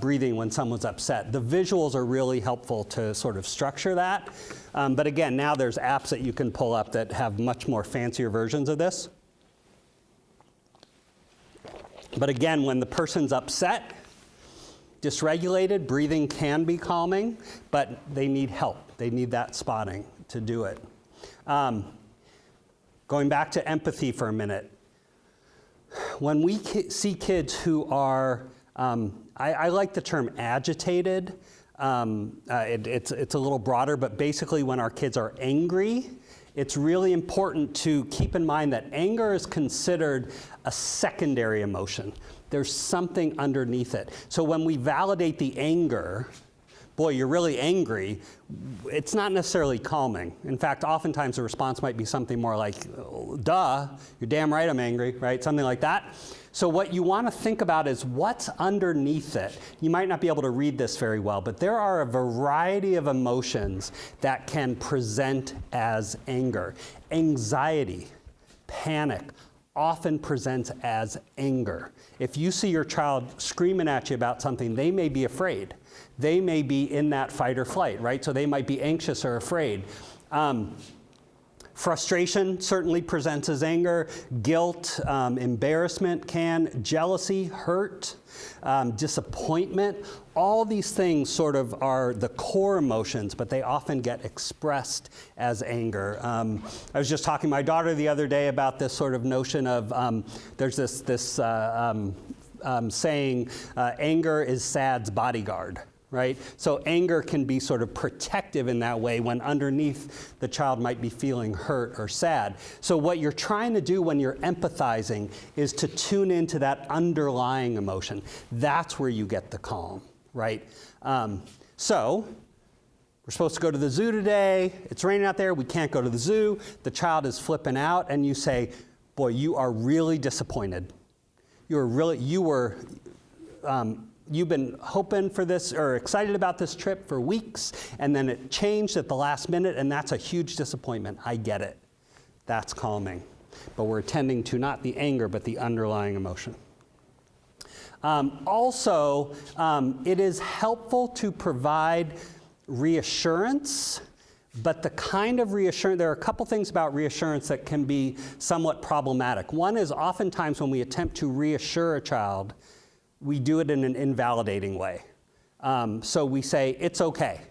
breathing when someone's upset. The visuals are really helpful to sort of structure that. But again, now there's apps that you can pull up that have much more fancier versions of this. But again, when the person's upset, dysregulated, breathing can be calming, but they need help. They need that spotting to do it. Going back to empathy for a minute, when we see kids who are, I like the term agitated. It's a little broader, but basically when our kids are angry, it's really important to keep in mind that anger is considered a secondary emotion. There's something underneath it. So when we validate the anger, boy, you're really angry, it's not necessarily calming. In fact, oftentimes the response might be something more like, duh, you're damn right I'm angry, right? Something like that. So what you want to think about is what's underneath it. You might not be able to read this very well, but there are a variety of emotions that can present as anger. Anxiety, panic, often presents as anger. If you see your child screaming at you about something, they may be afraid. They may be in that fight or flight, right? So they might be anxious or afraid. Frustration certainly presents as anger. Guilt, embarrassment can, jealousy, hurt, disappointment. All these things sort of are the core emotions, but they often get expressed as anger. I was just talking to my daughter the other day about this sort of notion of, there's this saying, anger is sad's bodyguard. Right? So anger can be sort of protective in that way when underneath the child might be feeling hurt or sad. So what you're trying to do when you're empathizing is to tune into that underlying emotion. That's where you get the calm, right? So we're supposed to go to the zoo today. It's raining out there. We can't go to the zoo. The child is flipping out and you say, boy, you are really disappointed. You've been hoping for this or excited about this trip for weeks, and then it changed at the last minute, and that's a huge disappointment. I get it. That's calming. But we're attending to not the anger, but the underlying emotion. Also, it is helpful to provide reassurance, but the kind of reassurance, there are a couple things about reassurance that can be somewhat problematic. One is oftentimes when we attempt to reassure a child, we do it in an invalidating way. So we say, it's okay.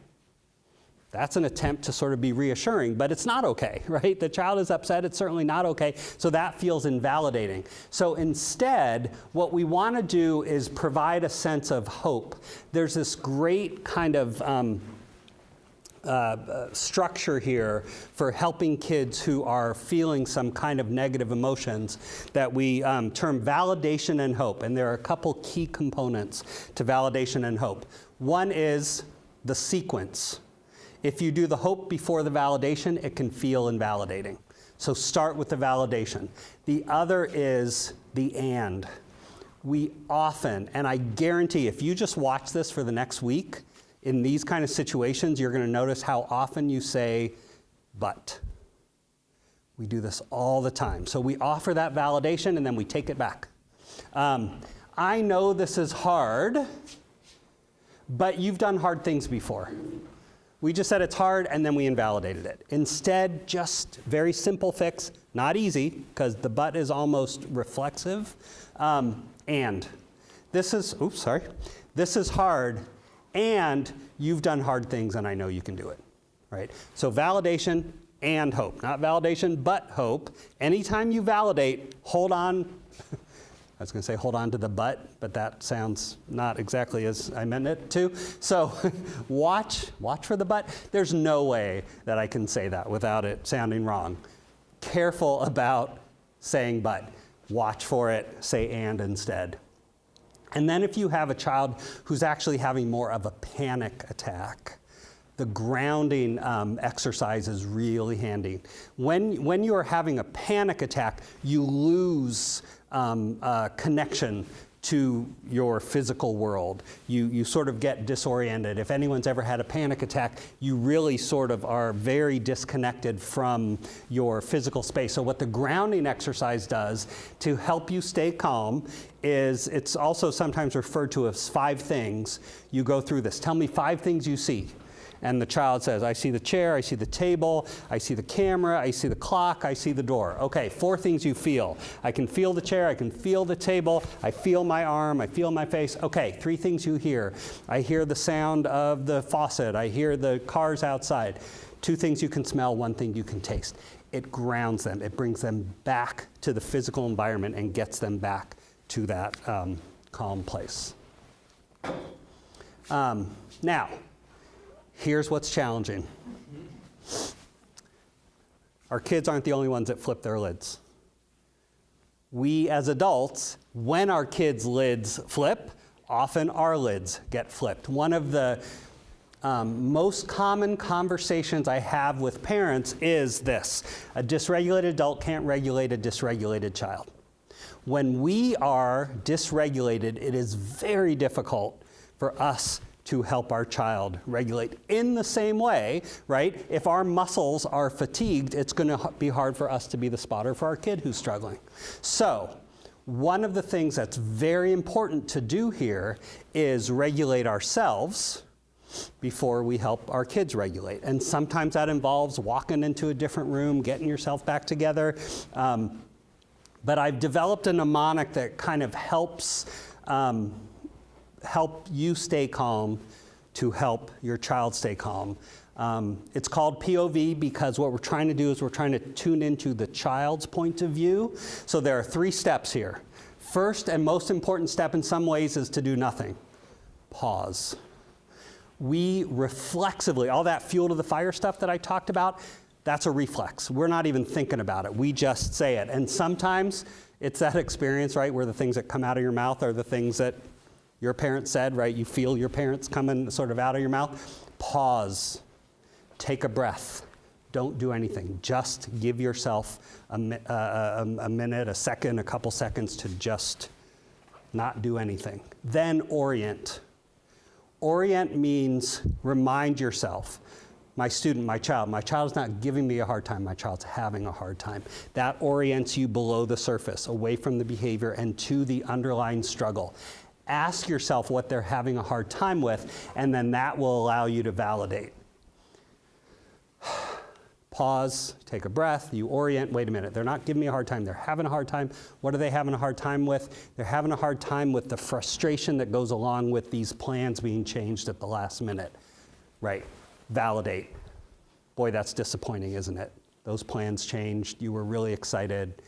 That's an attempt to sort of be reassuring, but it's not okay, right? The child is upset, it's certainly not okay, so that feels invalidating. So instead, what we want to do is provide a sense of hope. There's this great kind of structure here for helping kids who are feeling some kind of negative emotions that we term validation and hope. And there are a couple key components to validation and hope. One is the sequence. If you do the hope before the validation, it can feel invalidating. So start with the validation. The other is the and. We often, and I guarantee if you just watch this for the next week, in these kind of situations, you're going to notice how often you say, but. We do this all the time. So we offer that validation and then we take it back. I know this is hard, but you've done hard things before. We just said it's hard and then we invalidated it. Instead, just very simple fix, not easy, because the but is almost reflexive. And this is, this is hard, and you've done hard things and I know you can do it, right? So validation and hope, not validation, but hope. Anytime you validate, hold on. I was gonna say hold on to the but that sounds not exactly as I meant it to. So watch for the but. There's no way that I can say that without it sounding wrong. Careful about saying but. Watch for it, say and instead. And then if you have a child who's actually having more of a panic attack, the grounding exercise is really handy. When you are having a panic attack, you lose connection to your physical world. You sort of get disoriented. If anyone's ever had a panic attack, you really sort of are very disconnected from your physical space. So what the grounding exercise does to help you stay calm is, it's also sometimes referred to as 5 things. You go through this. Tell me 5 things you see. And the child says, I see the chair, I see the table, I see the camera, I see the clock, I see the door. Okay, 4 things you feel. I can feel the chair, I can feel the table, I feel my arm, I feel my face. Okay, 3 things you hear. I hear the sound of the faucet, I hear the cars outside. 2 things you can smell, 1 thing you can taste. It grounds them, it brings them back to the physical environment and gets them back to that calm place. Now, here's what's challenging. Our kids aren't the only ones that flip their lids. We as adults, when our kids' lids flip, often our lids get flipped. One of the Most common conversations I have with parents is this: a dysregulated adult can't regulate a dysregulated child. When we are dysregulated, it is very difficult for us to help our child regulate. In the same way, right, if our muscles are fatigued, it's going to be hard for us to be the spotter for our kid who's struggling. So, one of the things that's very important to do here is regulate ourselves before we help our kids regulate. And sometimes that involves walking into a different room, getting yourself back together. But I've developed a mnemonic that kind of helps help you stay calm to help your child stay calm. It's called POV because what we're trying to do is we're trying to tune into the child's point of view. So there are 3 steps here. First and most important step in some ways is to do nothing. Pause. We reflexively, all that fuel to the fire stuff that I talked about, that's a reflex. We're not even thinking about it. We just say it. And sometimes it's that experience, right, where the things that come out of your mouth are the things that your parents said, right? You feel your parents coming sort of out of your mouth. Pause. Take a breath. Don't do anything. Just give yourself a minute, a second, a couple seconds to just not do anything. Then orient. Orient means remind yourself. My student, my child's not giving me a hard time, my child's having a hard time. That orients you below the surface, away from the behavior and to the underlying struggle. Ask yourself what they're having a hard time with, and then that will allow you to validate. Pause, take a breath, you orient, wait a minute, they're not giving me a hard time, they're having a hard time. What are they having a hard time with? They're having a hard time with the frustration that goes along with these plans being changed at the last minute. Right, validate. Boy, that's disappointing, isn't it? Those plans changed, you were really excited,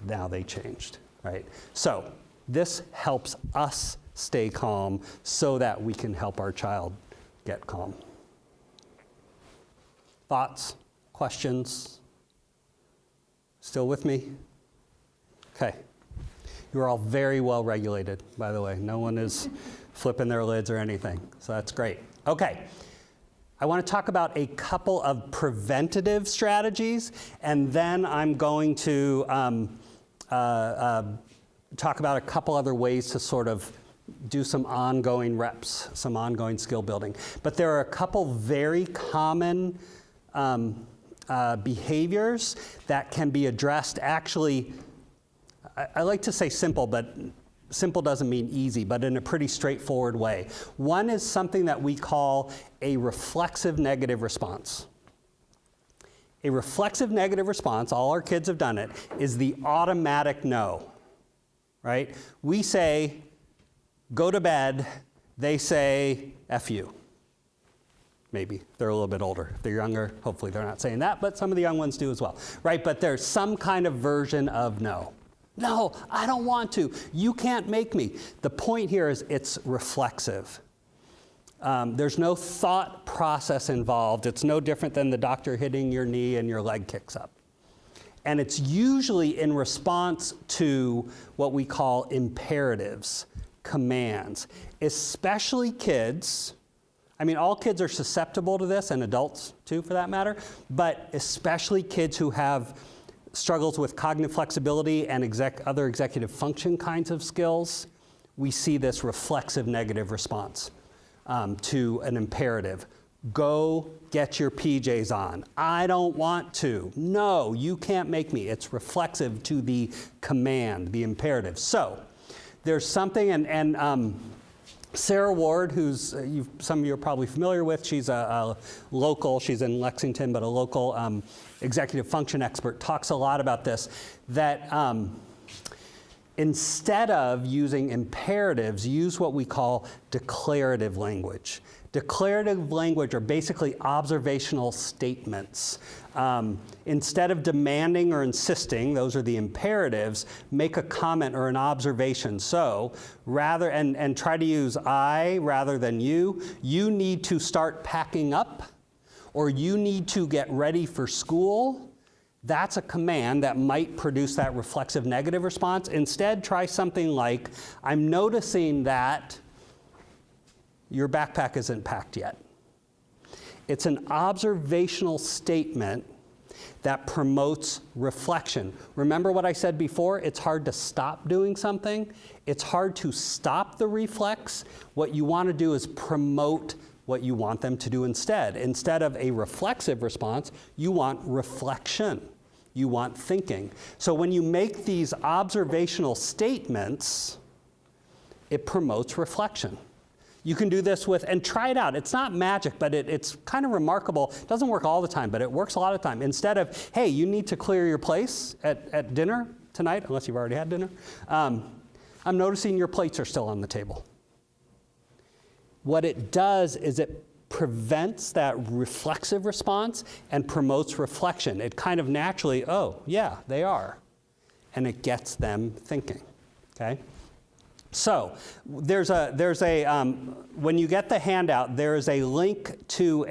now they changed, right? So, this helps us stay calm so that we can help our child get calm. Thoughts? Questions? Still with me? Okay. You are all very well regulated, by the way. No one is flipping their lids or anything, so that's great. Okay. I want to talk about a couple of preventative strategies, and then I'm going to talk about a couple other ways to sort of do some ongoing reps, some ongoing skill building. But there are a couple very common behaviors that can be addressed. Actually, I like to say simple, but simple doesn't mean easy, but in a pretty straightforward way. One is something that we call a reflexive negative response. A reflexive negative response, all our kids have done it, is the automatic no, right? We say, go to bed, they say, F you. Maybe. They're a little bit older. If they're younger, hopefully they're not saying that, but some of the young ones do as well, right? But there's some kind of version of no. No, I don't want to. You can't make me. The point here is it's reflexive. There's no thought process involved. It's no different than the doctor hitting your knee and your leg kicks up. And it's usually in response to what we call imperatives, commands, especially kids. I mean, all kids are susceptible to this, and adults too, for that matter, but especially kids who have struggles with cognitive flexibility and other executive function kinds of skills. We see this reflexive negative response to an imperative. Go get your PJs on. I don't want to. No, you can't make me. It's reflexive to the command, the imperative. So there's something, and Sarah Ward, who's some of you are probably familiar with, she's a local, she's in Lexington, but a local executive function expert, talks a lot about this, that instead of using imperatives, use what we call declarative language. Declarative language are basically observational statements. Instead of demanding or insisting, those are the imperatives, make a comment or an observation. So rather, and try to use I rather than you need to start packing up, or you need to get ready for school. That's a command that might produce that reflexive negative response. Instead, try something like, I'm noticing that your backpack isn't packed yet. It's an observational statement that promotes reflection. Remember what I said before? It's hard to stop doing something. It's hard to stop the reflex. What you want to do is promote what you want them to do instead. Instead of a reflexive response, you want reflection. You want thinking. So when you make these observational statements, it promotes reflection. You can do this with, and try it out. It's not magic, but it's kind of remarkable. It doesn't work all the time, but it works a lot of the time. Instead of, hey, you need to clear your place at dinner tonight, unless you've already had dinner, I'm noticing your plates are still on the table. What it does is it prevents that reflexive response and promotes reflection. It kind of naturally, oh, yeah, they are. And it gets them thinking, okay? So there's a when you get the handout, there is a link to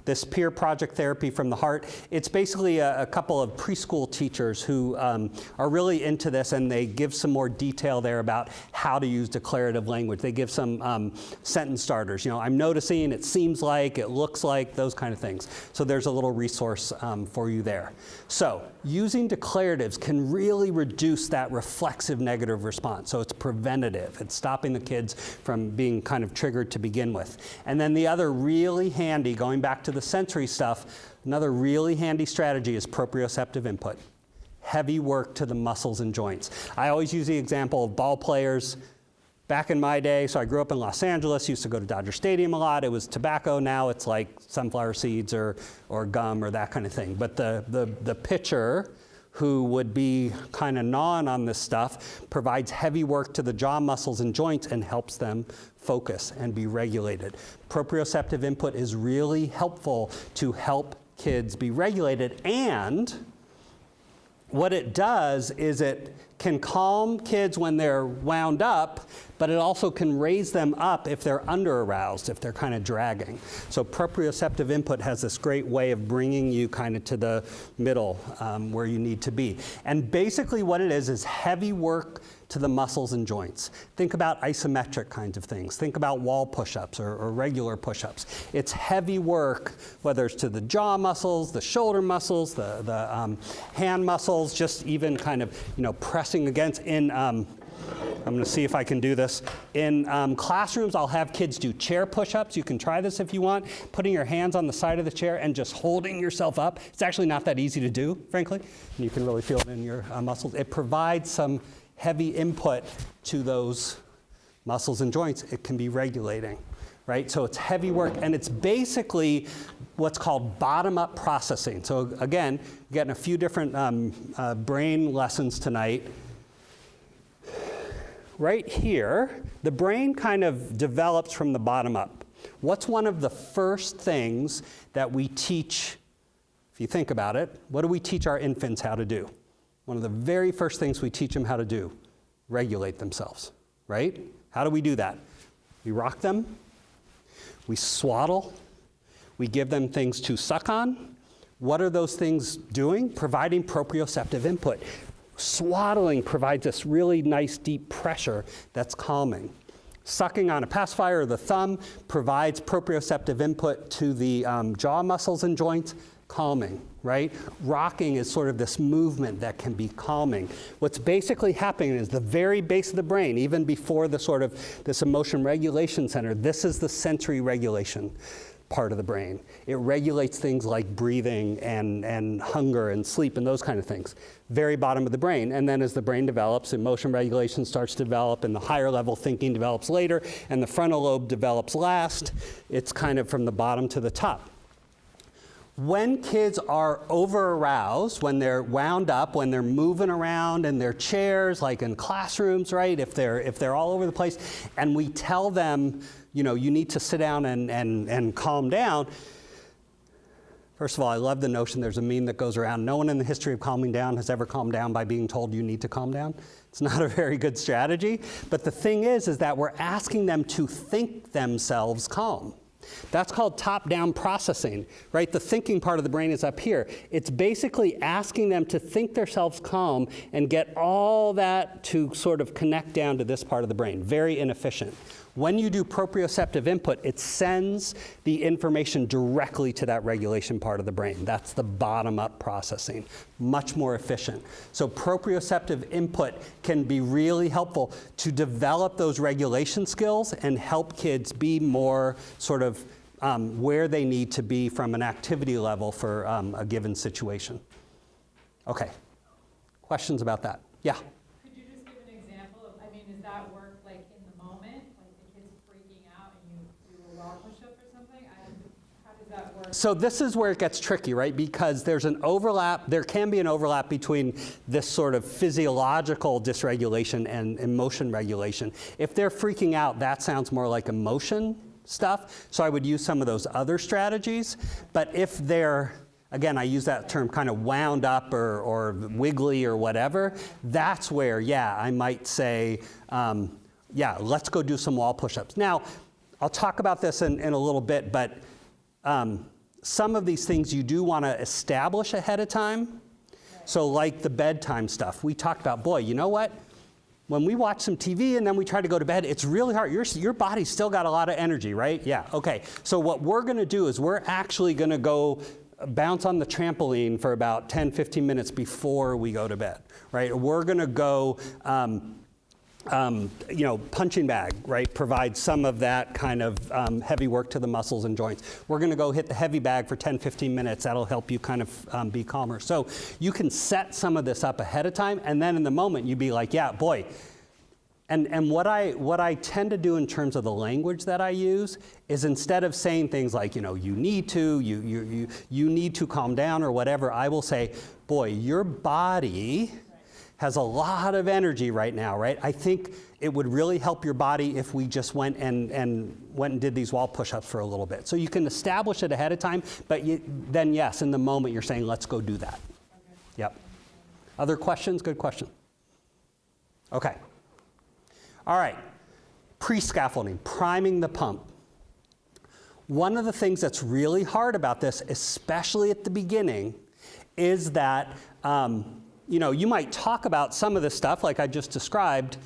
this peer project therapy from the heart. It's basically a couple of preschool teachers who are really into this, and they give some more detail there about how to use declarative language. They give some sentence starters. You know, I'm noticing, it seems like, it looks like, those kind of things. So there's a little resource for you there. So using declaratives can really reduce that reflexive negative response. So it's preventative. It's stopping the kids from being kind of triggered to begin with. And then the other really handy, going back to the sensory stuff, another really handy strategy is proprioceptive input. Heavy work to the muscles and joints. I always use the example of ball players. Back in my day, so I grew up in Los Angeles, used to go to Dodger Stadium a lot. It was tobacco. Now it's like sunflower seeds or gum or that kind of thing. But the pitcher, who would be kind of gnawing on this stuff, provides heavy work to the jaw muscles and joints and helps them focus and be regulated. Proprioceptive input is really helpful to help kids be regulated, and what it does is it can calm kids when they're wound up, but it also can raise them up if they're under-aroused, if they're kind of dragging. So proprioceptive input has this great way of bringing you kind of to the middle where you need to be. And basically what it is heavy work to the muscles and joints. Think about isometric kinds of things. Think about wall push-ups or regular push-ups. It's heavy work, whether it's to the jaw muscles, the shoulder muscles, the hand muscles, just even kind of, you know, pressing against. I'm going to see if I can do this. In classrooms, I'll have kids do chair push-ups. You can try this if you want. Putting your hands on the side of the chair and just holding yourself up. It's actually not that easy to do, frankly. And you can really feel it in your muscles. It provides some heavy input to those muscles and joints. It can be regulating, right? So it's heavy work, and it's basically what's called bottom-up processing. So again, we're getting a few different brain lessons tonight. Right here, the brain kind of develops from the bottom up. What's one of the first things that we teach, if you think about it, what do we teach our infants how to do? One of the very first things we teach them how to do, regulate themselves, right? How do we do that? We rock them, we swaddle, we give them things to suck on. What are those things doing? Providing proprioceptive input. Swaddling provides this really nice deep pressure that's calming. Sucking on a pacifier or the thumb provides proprioceptive input to the jaw muscles and joints, calming, right? Rocking is sort of this movement that can be calming. What's basically happening is the very base of the brain, even before the sort of this emotion regulation center, this is the sensory regulation part of the brain. It regulates things like breathing and hunger and sleep and those kind of things. Very bottom of the brain. And then as the brain develops, emotion regulation starts to develop, and the higher level thinking develops later, and the frontal lobe develops last. It's kind of from the bottom to the top. When kids are over-aroused, when they're wound up, when they're moving around in their chairs, like in classrooms, right? If they're all over the place, and we tell them, you know, you need to sit down and calm down. First of all, I love the notion, there's a meme that goes around, no one in the history of calming down has ever calmed down by being told you need to calm down. It's not a very good strategy. But the thing is that we're asking them to think themselves calm. That's called top-down processing, right? The thinking part of the brain is up here. It's basically asking them to think themselves calm and get all that to sort of connect down to this part of the brain. Very inefficient. When you do proprioceptive input, it sends the information directly to that regulation part of the brain. That's the bottom-up processing, much more efficient. So proprioceptive input can be really helpful to develop those regulation skills and help kids be more sort of where they need to be from an activity level for a given situation. Okay, questions about that? Yeah? Could you just give an example of, I mean, does that work like in the moment? Like the kid's freaking out and you do a wall push-up or something? How does that work? So this is where it gets tricky, right? Because there's an overlap, there can be an overlap between this sort of physiological dysregulation and emotion regulation. If they're freaking out, that sounds more like emotion stuff. So I would use some of those other strategies. But if they're, again, I use that term kind of wound up or wiggly or whatever, that's where, yeah, I might say, yeah, let's go do some wall push-ups. Now, I'll talk about this in a little bit, but some of these things you do want to establish ahead of time. So like the bedtime stuff, we talked about, boy, you know what? When we watch some TV and then we try to go to bed, it's really hard. Your body's still got a lot of energy, right? Yeah, okay. So what we're going to do is we're actually going to go bounce on the trampoline for about 10, 15 minutes before we go to bed, right? We're going to go, punching bag, right? Provide some of that kind of heavy work to the muscles and joints. We're going to go hit the heavy bag for 10, 15 minutes. That'll help you kind of be calmer. So you can set some of this up ahead of time, and then in the moment you be like, yeah, boy. And what I tend to do in terms of the language that I use is instead of saying things like, you need to, you need to calm down or whatever, I will say, boy, your body has a lot of energy right now, right? I think it would really help your body if we just went and did these wall push-ups for a little bit. So you can establish it ahead of time, but then yes, in the moment you're saying, let's go do that. Okay. Yep. Other questions? Good question. Okay. All right. Pre-scaffolding, priming the pump. One of the things that's really hard about this, especially at the beginning, is that you might talk about some of this stuff like I just described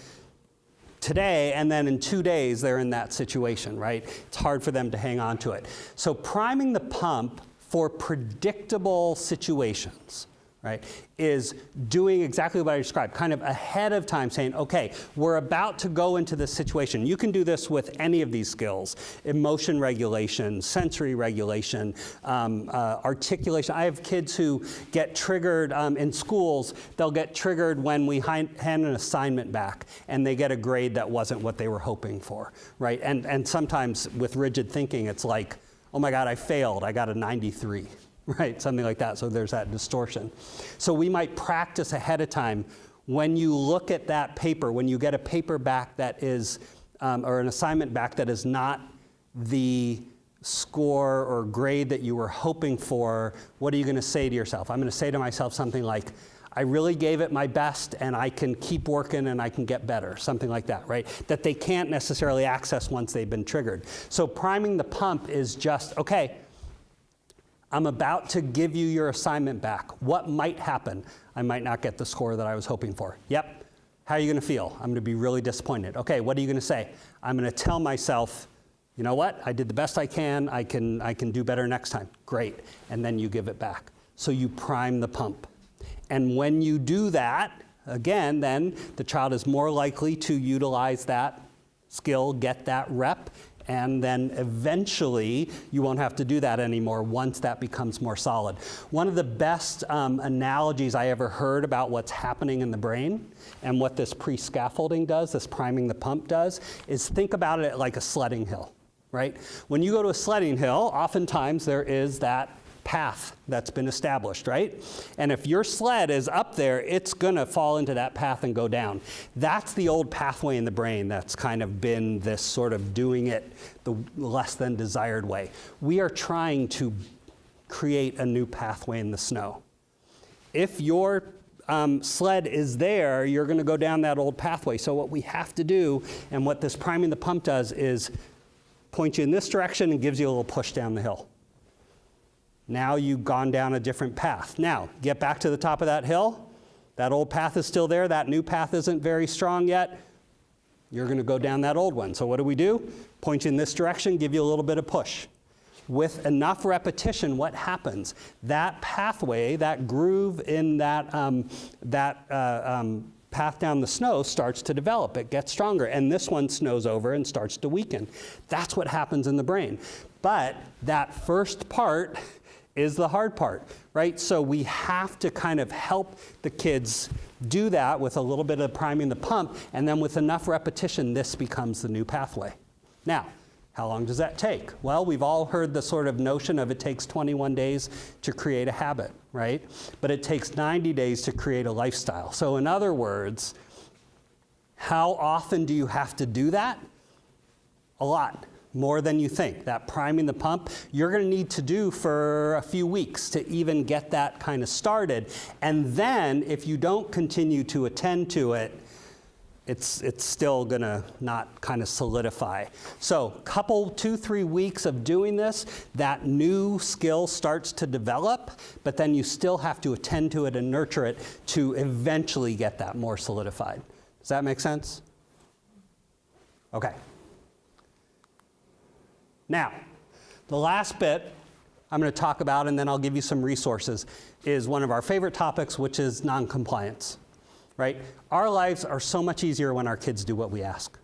today, and then in 2 days they're in that situation, right? It's hard for them to hang on to it. So priming the pump for predictable situations, right, is doing exactly what I described, kind of ahead of time saying, okay, we're about to go into this situation. You can do this with any of these skills: emotion regulation, sensory regulation, articulation. I have kids who get triggered in schools. They'll get triggered when we hand an assignment back and they get a grade that wasn't what they were hoping for, right? And sometimes with rigid thinking, it's like, oh my God, I failed, I got a 93. Right, something like that, so there's that distortion. So we might practice ahead of time when you look at that paper, when you get a paper back that is, or an assignment back that is not the score or grade that you were hoping for, what are you going to say to yourself? I'm going to say to myself something like, I really gave it my best and I can keep working and I can get better, something like that, right? That they can't necessarily access once they've been triggered. So priming the pump is just, okay, I'm about to give you your assignment back. What might happen? I might not get the score that I was hoping for. Yep. How are you going to feel? I'm going to be really disappointed. Okay, what are you going to say? I'm going to tell myself, you know what? I did the best I can. I can do better next time. Great. And then you give it back. So you prime the pump. And when you do that, again, then the child is more likely to utilize that skill, get that rep, and then eventually you won't have to do that anymore once that becomes more solid. One of the best analogies I ever heard about what's happening in the brain and what this pre-scaffolding does, this priming the pump does, is think about it like a sledding hill, right? When you go to a sledding hill, oftentimes there is that path that's been established, right? And if your sled is up there, it's gonna fall into that path and go down. That's the old pathway in the brain that's kind of been this sort of doing it the less than desired way. We are trying to create a new pathway in the snow. If your sled is there, you're gonna go down that old pathway. So what we have to do, and what this priming the pump does, is point you in this direction and gives you a little push down the hill. Now you've gone down a different path. Now, get back to the top of that hill. That old path is still there. That new path isn't very strong yet. You're going to go down that old one. So what do? Point you in this direction, give you a little bit of push. With enough repetition, what happens? That pathway, that groove in that, path down the snow starts to develop. It gets stronger. And this one snows over and starts to weaken. That's what happens in the brain. But that first part is the hard part, right? So we have to kind of help the kids do that with a little bit of priming the pump, and then with enough repetition, this becomes the new pathway. Now, how long does that take? Well, we've all heard the sort of notion of it takes 21 days to create a habit, right? But it takes 90 days to create a lifestyle. So in other words, how often do you have to do that? A lot. More than you think. That priming the pump, you're going to need to do for a few weeks to even get that kind of started. And then if you don't continue to attend to it, it's still going to not kind of solidify. So 2-3 weeks of doing this, that new skill starts to develop, but then you still have to attend to it and nurture it to eventually get that more solidified. Does that make sense? Okay. Now, the last bit I'm going to talk about, and then I'll give you some resources, is one of our favorite topics, which is noncompliance, right? Our lives are so much easier when our kids do what we ask.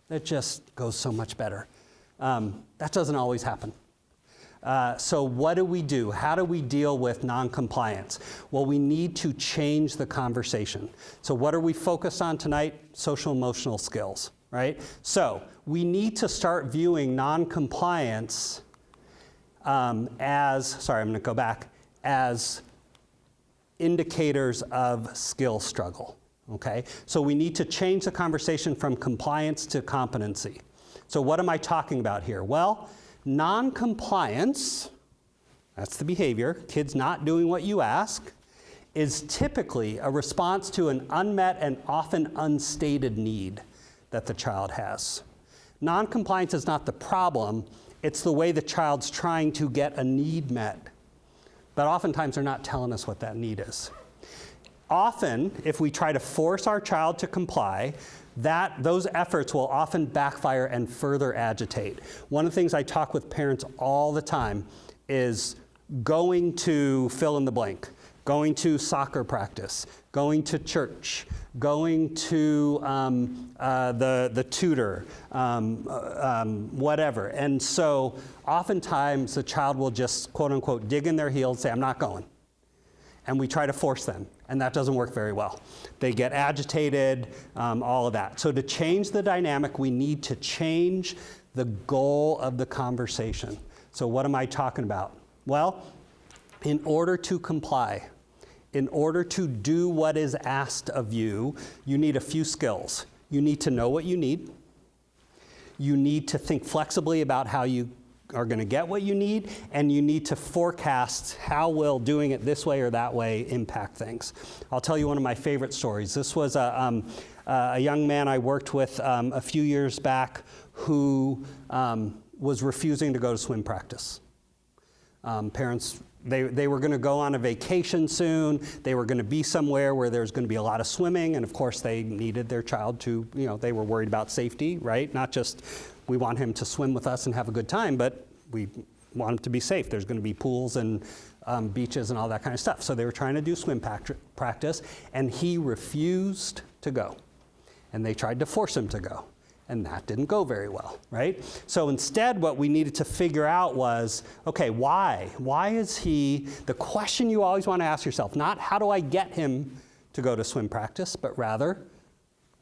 It just goes so much better. That doesn't always happen. So what do? How do we deal with noncompliance? Well, we need to change the conversation. So what are we focused on tonight? Social emotional skills, right? So we need to start viewing noncompliance as indicators of skill struggle, okay? So we need to change the conversation from compliance to competency. So what am I talking about here? Well, noncompliance, that's the behavior, kids not doing what you ask, is typically a response to an unmet and often unstated need that the child has. Noncompliance is not the problem, it's the way the child's trying to get a need met. But oftentimes they're not telling us what that need is. Often, if we try to force our child to comply, those efforts will often backfire and further agitate. One of the things I talk with parents all the time is going to fill in the blank, going to soccer practice, going to church, going to the tutor, whatever. And so oftentimes the child will just, quote unquote, dig in their heels, say, I'm not going. And we try to force them, and that doesn't work very well. They get agitated, all of that. So to change the dynamic, we need to change the goal of the conversation. So what am I talking about? Well, in order to comply, in order to do what is asked of you, you need a few skills. You need to know what you need. You need to think flexibly about how you are going to get what you need, and you need to forecast how will doing it this way or that way impact things. I'll tell you one of my favorite stories. This was a young man I worked with a few years back who was refusing to go to swim practice. Parents, they were going to go on a vacation soon. They were going to be somewhere where there's going to be a lot of swimming, and of course they needed their child to, they were worried about safety, right? Not just we want him to swim with us and have a good time, but we want him to be safe. There's going to be pools and beaches and all that kind of stuff. So they were trying to do swim practice, and he refused to go. And they tried to force him to go. And that didn't go very well, right? So instead, what we needed to figure out was, okay, why? Why is he, the question you always want to ask yourself, not how do I get him to go to swim practice, but rather,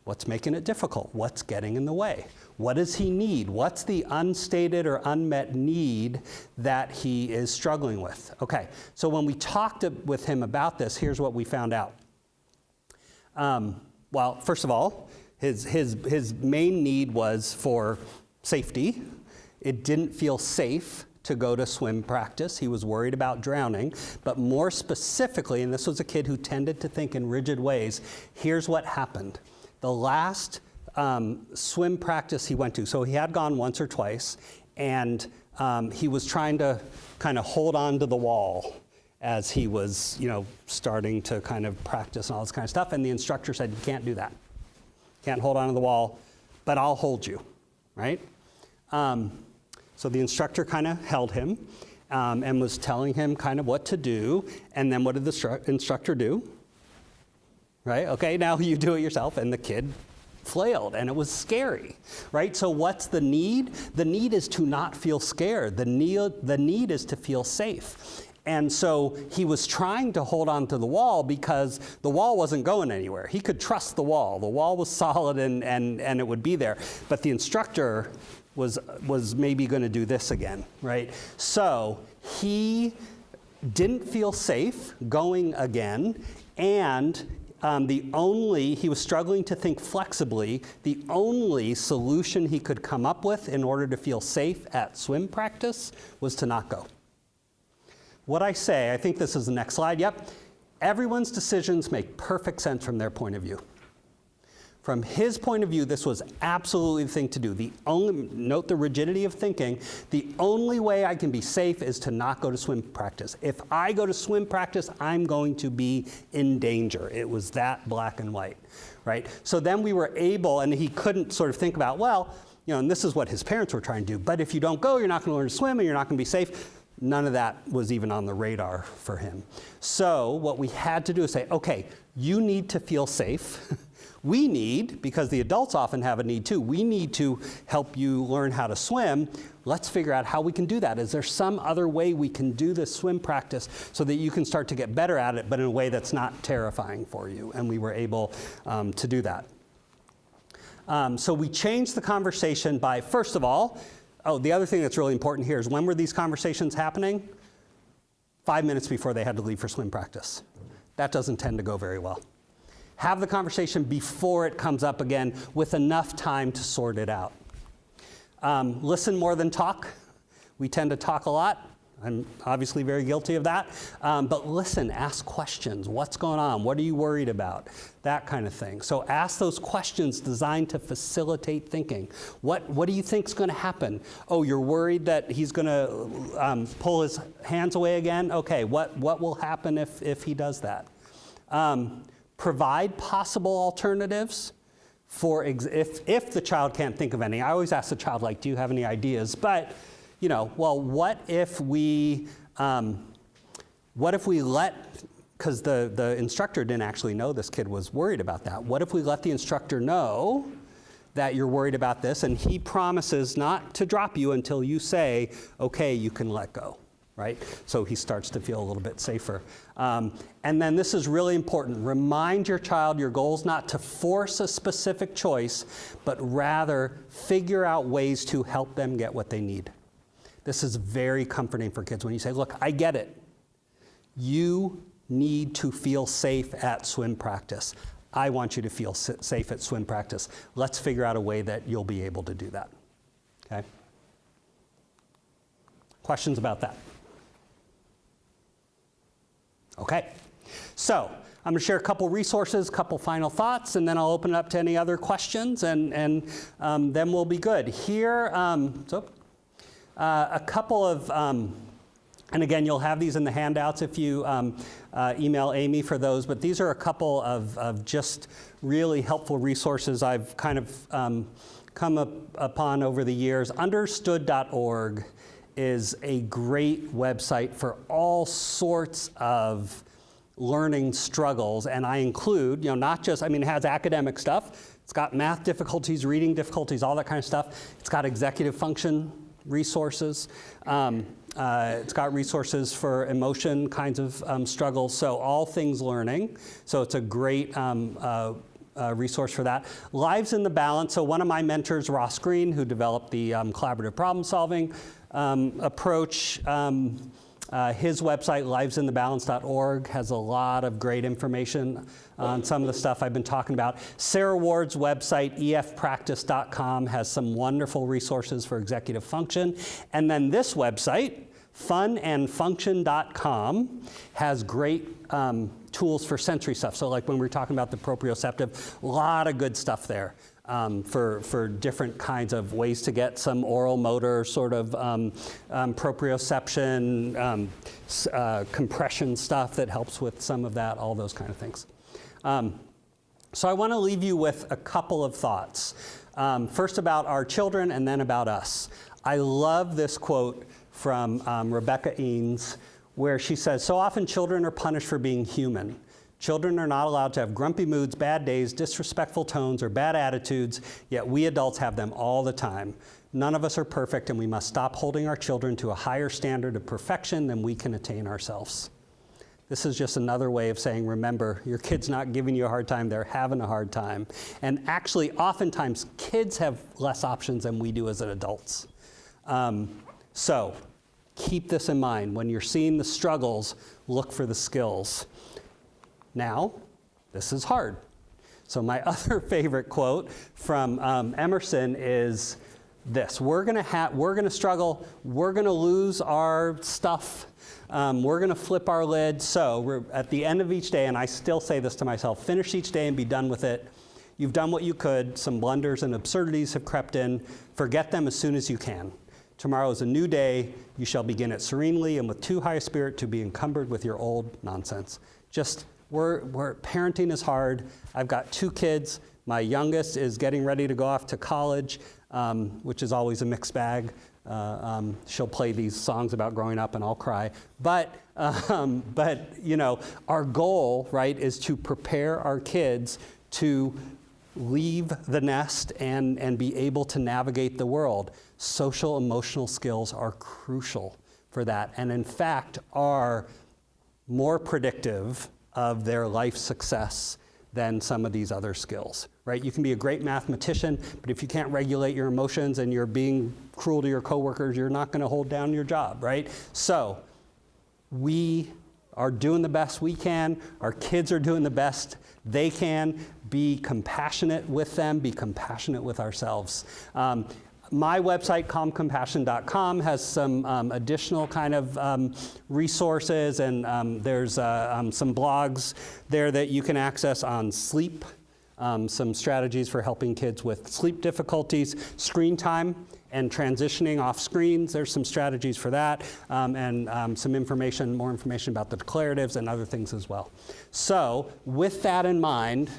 what's making it difficult? What's getting in the way? What does he need? What's the unstated or unmet need that he is struggling with? Okay, so when we talked with him about this, here's what we found out. Well, first of all, his main need was for safety. It didn't feel safe to go to swim practice. He was worried about drowning. But more specifically, and this was a kid who tended to think in rigid ways, here's what happened. The last swim practice he went to, so he had gone once or twice, and he was trying to kind of hold on to the wall as he was, starting to kind of practice and all this kind of stuff, and the instructor said, you can't do that. Can't hold on to the wall, but I'll hold you, right? So the instructor kind of held him and was telling him kind of what to do. And then what did the instructor do? Right? Okay, now you do it yourself. And the kid flailed, and it was scary, right? So what's the need? The need is to not feel scared. The need is to feel safe. And so he was trying to hold on to the wall because the wall wasn't going anywhere. He could trust the wall. The wall was solid and it would be there. But the instructor was maybe going to do this again, right? So he didn't feel safe going again, and he was struggling to think flexibly. The only solution he could come up with in order to feel safe at swim practice was to not go. What I say, I think this is the next slide, yep. Everyone's decisions make perfect sense from their point of view. From his point of view, this was absolutely the thing to do. Note the rigidity of thinking, the only way I can be safe is to not go to swim practice. If I go to swim practice, I'm going to be in danger. It was that black and white, right? So then we were able, and he couldn't sort of think about, well, and this is what his parents were trying to do, but if you don't go, you're not going to learn to swim and you're not going to be safe. None of that was even on the radar for him. So what we had to do is say, okay, you need to feel safe. We need, because the adults often have a need too, we need to help you learn how to swim. Let's figure out how we can do that. Is there some other way we can do this swim practice so that you can start to get better at it, but in a way that's not terrifying for you? And we were able to do that. So we changed the conversation by, first of all, the other thing that's really important here is when were these conversations happening? 5 minutes before they had to leave for swim practice. That doesn't tend to go very well. Have the conversation before it comes up again with enough time to sort it out. Listen more than talk. We tend to talk a lot. I'm obviously very guilty of that. But listen, ask questions. What's going on? What are you worried about? That kind of thing. So ask those questions designed to facilitate thinking. What do you think is going to happen? Oh, you're worried that he's going to pull his hands away again? Okay, what will happen if he does that? Provide possible alternatives for if the child can't think of any. I always ask the child, like, do you have any ideas? But well, what if we let, because the instructor didn't actually know this kid was worried about that. What if we let the instructor know that you're worried about this, and he promises not to drop you until you say, okay, you can let go, right? So he starts to feel a little bit safer. And then this is really important. Remind your child your goal is not to force a specific choice, but rather figure out ways to help them get what they need. This is very comforting for kids when you say, look, I get it. You need to feel safe at swim practice. I want you to feel safe at swim practice. Let's figure out a way that you'll be able to do that. Okay? Questions about that? Okay. So I'm going to share a couple resources, a couple final thoughts, and then I'll open it up to any other questions, and then we'll be good. Here, a couple of, and again, you'll have these in the handouts if you email Amy for those, but these are a couple of just really helpful resources I've kind of come upon over the years. Understood.org is a great website for all sorts of learning struggles, and I include, not just, it has academic stuff. It's got math difficulties, reading difficulties, all that kind of stuff. It's got executive function resources. It's got resources for emotion kinds of struggles, so all things learning. So it's a great resource for that. Lives in the Balance. So one of my mentors, Ross Green, who developed the collaborative problem solving approach, his website, livesinthebalance.org, has a lot of great information on some of the stuff I've been talking about. Sarah Ward's website, efpractice.com, has some wonderful resources for executive function. And then this website, funandfunction.com, has great tools for sensory stuff. So like when we were talking about the proprioceptive, a lot of good stuff there. For different kinds of ways to get some oral motor sort of proprioception, compression stuff that helps with some of that, all those kind of things. So I want to leave you with a couple of thoughts. First about our children and then about us. I love this quote from Rebecca Eanes, where she says, "So often children are punished for being human. Children are not allowed to have grumpy moods, bad days, disrespectful tones, or bad attitudes, yet we adults have them all the time. None of us are perfect, and we must stop holding our children to a higher standard of perfection than we can attain ourselves." This is just another way of saying, remember, your kid's not giving you a hard time, they're having a hard time. And actually, oftentimes, kids have less options than we do as adults. So keep this in mind. When you're seeing the struggles, look for the skills. Now, this is hard. So my other favorite quote from Emerson is this: we're gonna struggle, we're gonna lose our stuff, we're gonna flip our lid. So we're at the end of each day, and I still say this to myself, finish each day and be done with it. You've done what you could, some blunders and absurdities have crept in, forget them as soon as you can. Tomorrow is a new day, you shall begin it serenely and with too high a spirit to be encumbered with your old nonsense. Just, parenting is hard. I've got 2 kids. My youngest is getting ready to go off to college, which is always a mixed bag. She'll play these songs about growing up and I'll cry. But you know, our goal, right, is to prepare our kids to leave the nest and be able to navigate the world. Social emotional skills are crucial for that, and in fact are more predictive of their life success than some of these other skills, right? You can be a great mathematician, but if you can't regulate your emotions and you're being cruel to your coworkers, you're not gonna hold down your job, right? So we are doing the best we can. Our kids are doing the best they can. Be compassionate with them, be compassionate with ourselves. My website, calmcompassion.com, has some additional kind of resources, and there's some blogs there that you can access on sleep, some strategies for helping kids with sleep difficulties, screen time, and transitioning off screens. There's some strategies for that, and some information, more information about the declaratives and other things as well. So with that in mind,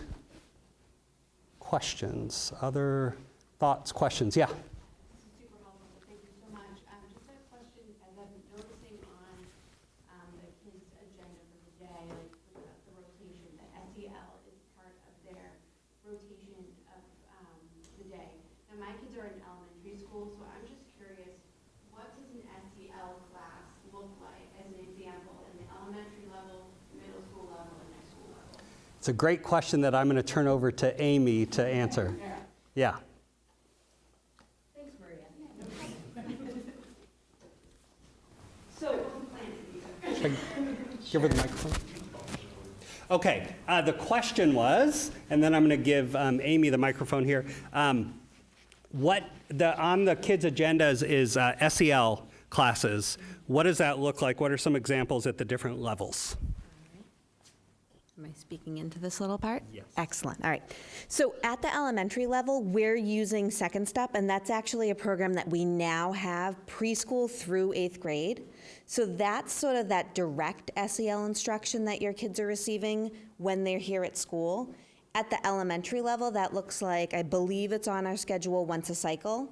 questions, other thoughts, questions? Yeah. Super helpful, thank you so much. Just a question, as I'm noticing on the kids' agenda for the day, like the rotation, that SEL is part of their rotation of the day. Now my kids are in elementary school, so I'm just curious, what does an SEL class look like, as an example, in the elementary level, middle school level, and high school level? It's a great question that I'm going to turn over to Amy to answer. Yeah. Thanks, Maria. So, Give her the microphone. Okay, the question was, and then I'm going to give Amy the microphone here. On the kids' agendas is SEL classes. What does that look like? What are some examples at the different levels? Am I speaking into this little part? Yes. Excellent. All right. So at the elementary level, we're using Second Step, and that's actually a program that we now have preschool through 8th grade. So that's sort of that direct SEL instruction that your kids are receiving when they're here at school. At the elementary level, that looks like, I believe it's on our schedule once a cycle.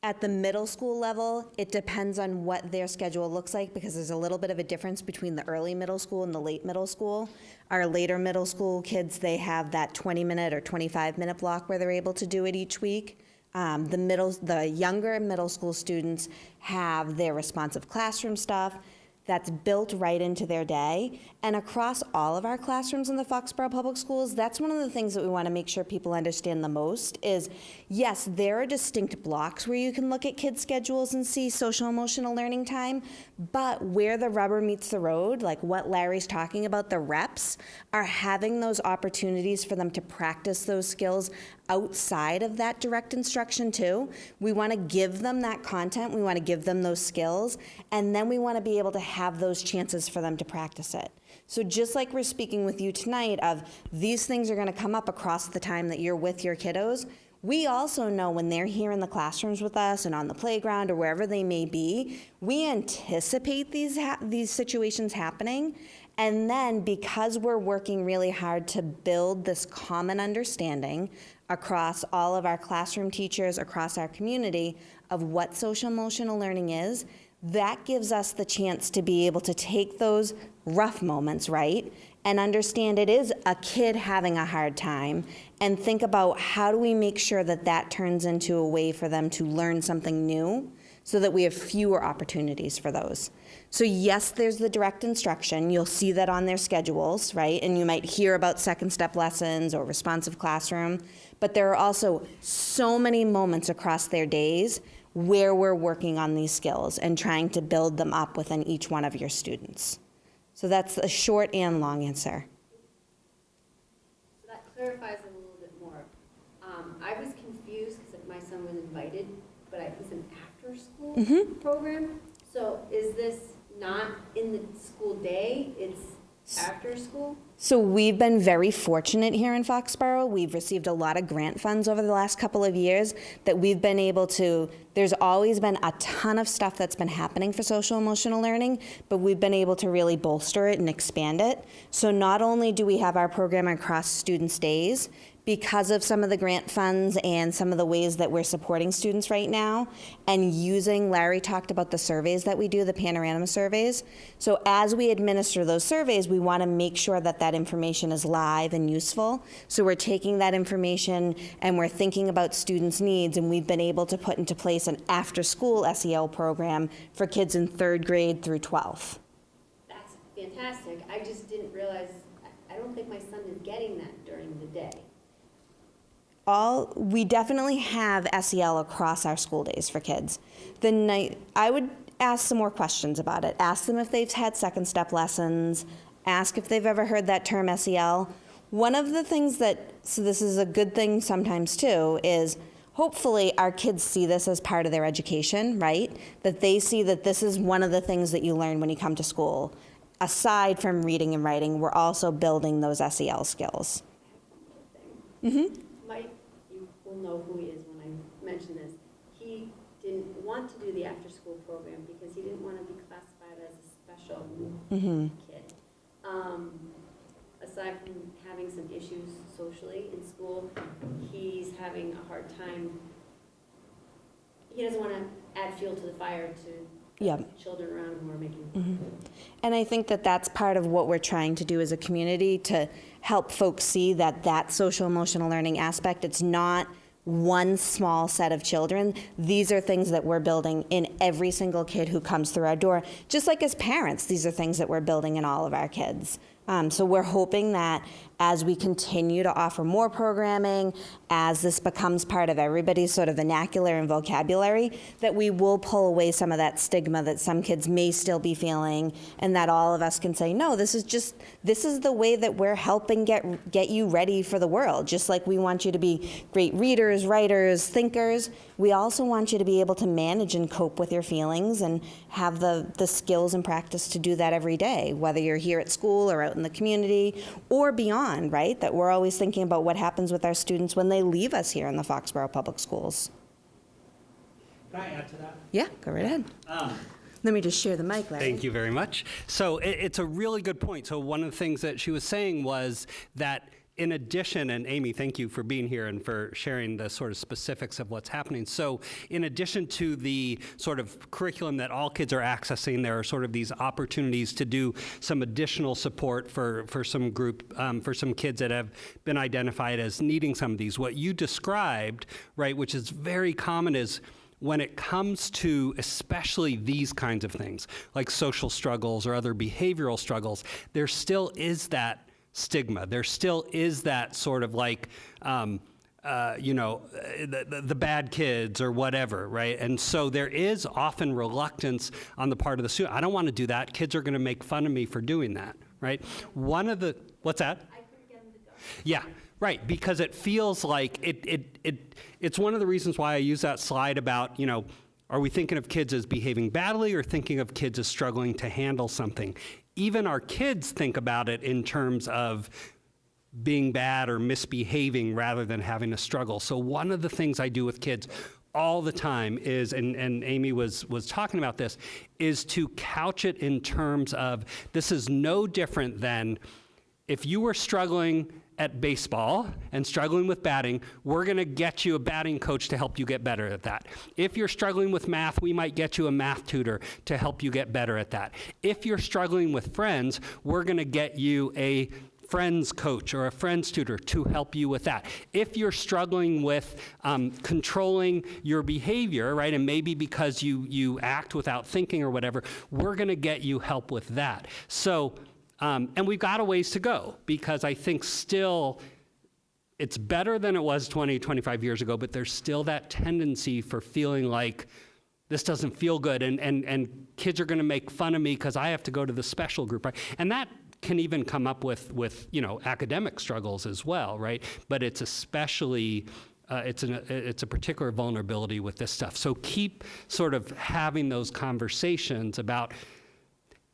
At the middle school level, it depends on what their schedule looks like, because there's a little bit of a difference between the early middle school and the late middle school. Our later middle school kids, they have that 20-minute or 25-minute block where they're able to do it each week. The younger middle school students have their responsive classroom stuff that's built right into their day. And across all of our classrooms in the Foxborough Public Schools, that's one of the things that we want to make sure people understand the most is, yes, there are distinct blocks where you can look at kids' schedules and see social emotional learning time, but where the rubber meets the road, like what Larry's talking about, the reps, are having those opportunities for them to practice those skills outside of that direct instruction too. We want to give them that content, we want to give them those skills, and then we want to be able to have those chances for them to practice it. So just like we're speaking with you tonight of these things are going to come up across the time that you're with your kiddos, we also know when they're here in the classrooms with us and on the playground or wherever they may be, we anticipate these situations happening, And then because we're working really hard to build this common understanding across all of our classroom teachers, across our community, of what social emotional learning is, that gives us the chance to be able to take those rough moments, right, and understand it is a kid having a hard time, and think about how do we make sure that that turns into a way for them to learn something new so that we have fewer opportunities for those. So yes, there's the direct instruction. You'll see that on their schedules, right? And you might hear about second step lessons or responsive classroom, but there are also so many moments across their days where we're working on these skills and trying to build them up within each one of your students. So that's a short and long answer. So that clarifies it a little bit more. I was confused because my son was invited, but it was an after-school program. So is this not in the school day, it's after school? So we've been very fortunate here in Foxborough. We've received a lot of grant funds over the last couple of years that we've been able to, there's always been a ton of stuff that's been happening for social emotional learning, but we've been able to really bolster it and expand it. So not only do we have our program across students' days, because of some of the grant funds and some of the ways that we're supporting students right now, and using, Larry talked about the surveys that we do, the panorama surveys. So as we administer those surveys, we want to make sure that that information is live and useful. So we're taking that information and we're thinking about students' needs, and we've been able to put into place an after-school SEL program for kids in 3rd grade through 12th. That's fantastic. I just didn't realize, I don't think my son is getting that during the day. We definitely have SEL across our school days for kids. I would ask some more questions about it. Ask them if they've had second step lessons. Ask if they've ever heard that term SEL. One of the things so this is a good thing sometimes too, is hopefully our kids see this as part of their education, right? That they see that this is one of the things that you learn when you come to school. Aside from reading and writing, we're also building those SEL skills. Mike, you will know who he is when I mention this. He didn't want to do the after-school program because he didn't want to be classified as a special kid. Aside from having some issues socially in school, he's having a hard time. He doesn't want to add fuel to the fire to children around who are making. And I think that that's part of what we're trying to do as a community, to help folks see that that social emotional learning aspect, it's not one small set of children. These are things that we're building in every single kid who comes through our door. Just like as parents, these are things that we're building in all of our kids. So we're hoping that as we continue to offer more programming, as this becomes part of everybody's sort of vernacular and vocabulary, that we will pull away some of that stigma that some kids may still be feeling, and that all of us can say, no, this is the way that we're helping get you ready for the world. Just like we want you to be great readers, writers, thinkers, we also want you to be able to manage and cope with your feelings and have the skills and practice to do that every day, whether you're here at school or out in the community or beyond, right? That we're always thinking about what happens with our students when they leave us here in the Foxborough Public Schools. Can I add to that? Yeah, go right ahead. Let me just share the mic, Larry. Thank you very much. So it's a really good point. So one of the things that she was saying was that in addition, and Amy, thank you for being here and for sharing the sort of specifics of what's happening. So in addition to the sort of curriculum that all kids are accessing, there are sort of these opportunities to do some additional support for some for some kids that have been identified as needing some of these. What you described, right, which is very common, is when it comes to especially these kinds of things, like social struggles or other behavioral struggles, there still is that stigma. There still is that sort of like, the bad kids or whatever, right? And so there is often reluctance on the part of the student. I don't want to do that. Kids are going to make fun of me for doing that, right? One of the, what's that? I could get him to go. Yeah, right, because it feels like it's one of the reasons why I use that slide about, are we thinking of kids as behaving badly or thinking of kids as struggling to handle something? Even our kids think about it in terms of being bad or misbehaving rather than having a struggle. So one of the things I do with kids all the time is, and Amy was talking about this, is to couch it in terms of this is no different than if you were struggling at baseball and struggling with batting, we're going to get you a batting coach to help you get better at that. If you're struggling with math, we might get you a math tutor to help you get better at that. If you're struggling with friends, we're going to get you a friends coach or a friends tutor to help you with that. If you're struggling with controlling your behavior, right, and maybe because you act without thinking or whatever, we're going to get you help with that. So, and we've got a ways to go, because I think still it's better than it was 20, 25 years ago, but there's still that tendency for feeling like this doesn't feel good, and kids are going to make fun of me because I have to go to the special group, right? And that can even come up with academic struggles as well, right? But it's especially it's a particular vulnerability with this stuff. So keep sort of having those conversations about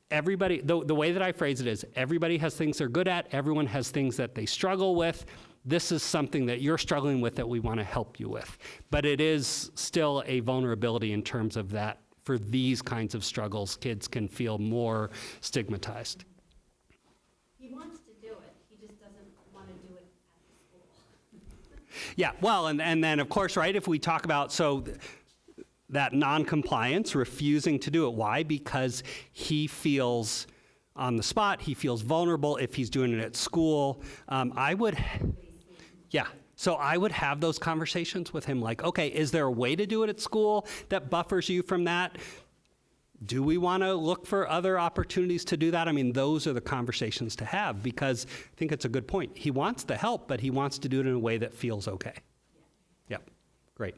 everybody. The way that I phrase it is everybody has things they're good at. Everyone has things that they struggle with. This is something that you're struggling with that we want to help you with. But it is still a vulnerability in terms of that. For these kinds of struggles, kids can feel more stigmatized. He wants to do it, he just doesn't want to do it at the school. Yeah, well, and then of course, right, if we talk about, that non-compliance, refusing to do it, why? Because he feels on the spot, he feels vulnerable if he's doing it at school. So I would have those conversations with him like, okay, is there a way to do it at school that buffers you from that? Do we want to look for other opportunities to do that? I mean, those are the conversations to have, because I think it's a good point. He wants the help, but he wants to do it in a way that feels okay. Yep, great.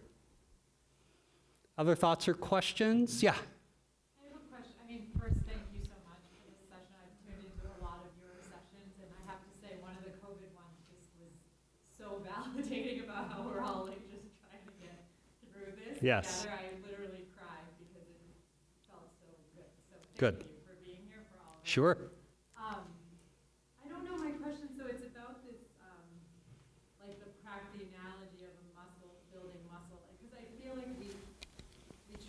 Other thoughts or questions? Yeah. I have a question. I mean, first, thank you so much for this session. I've tuned into a lot of your sessions, and I have to say, one of the COVID ones just was so validating about how we're all like just trying to get through this Yes. together. I literally cried because it felt so good. So Good. thank you for being here for all of us. Sure. I don't know my question. So it's about this, like the analogy of a muscle, building muscle. Because I feel like we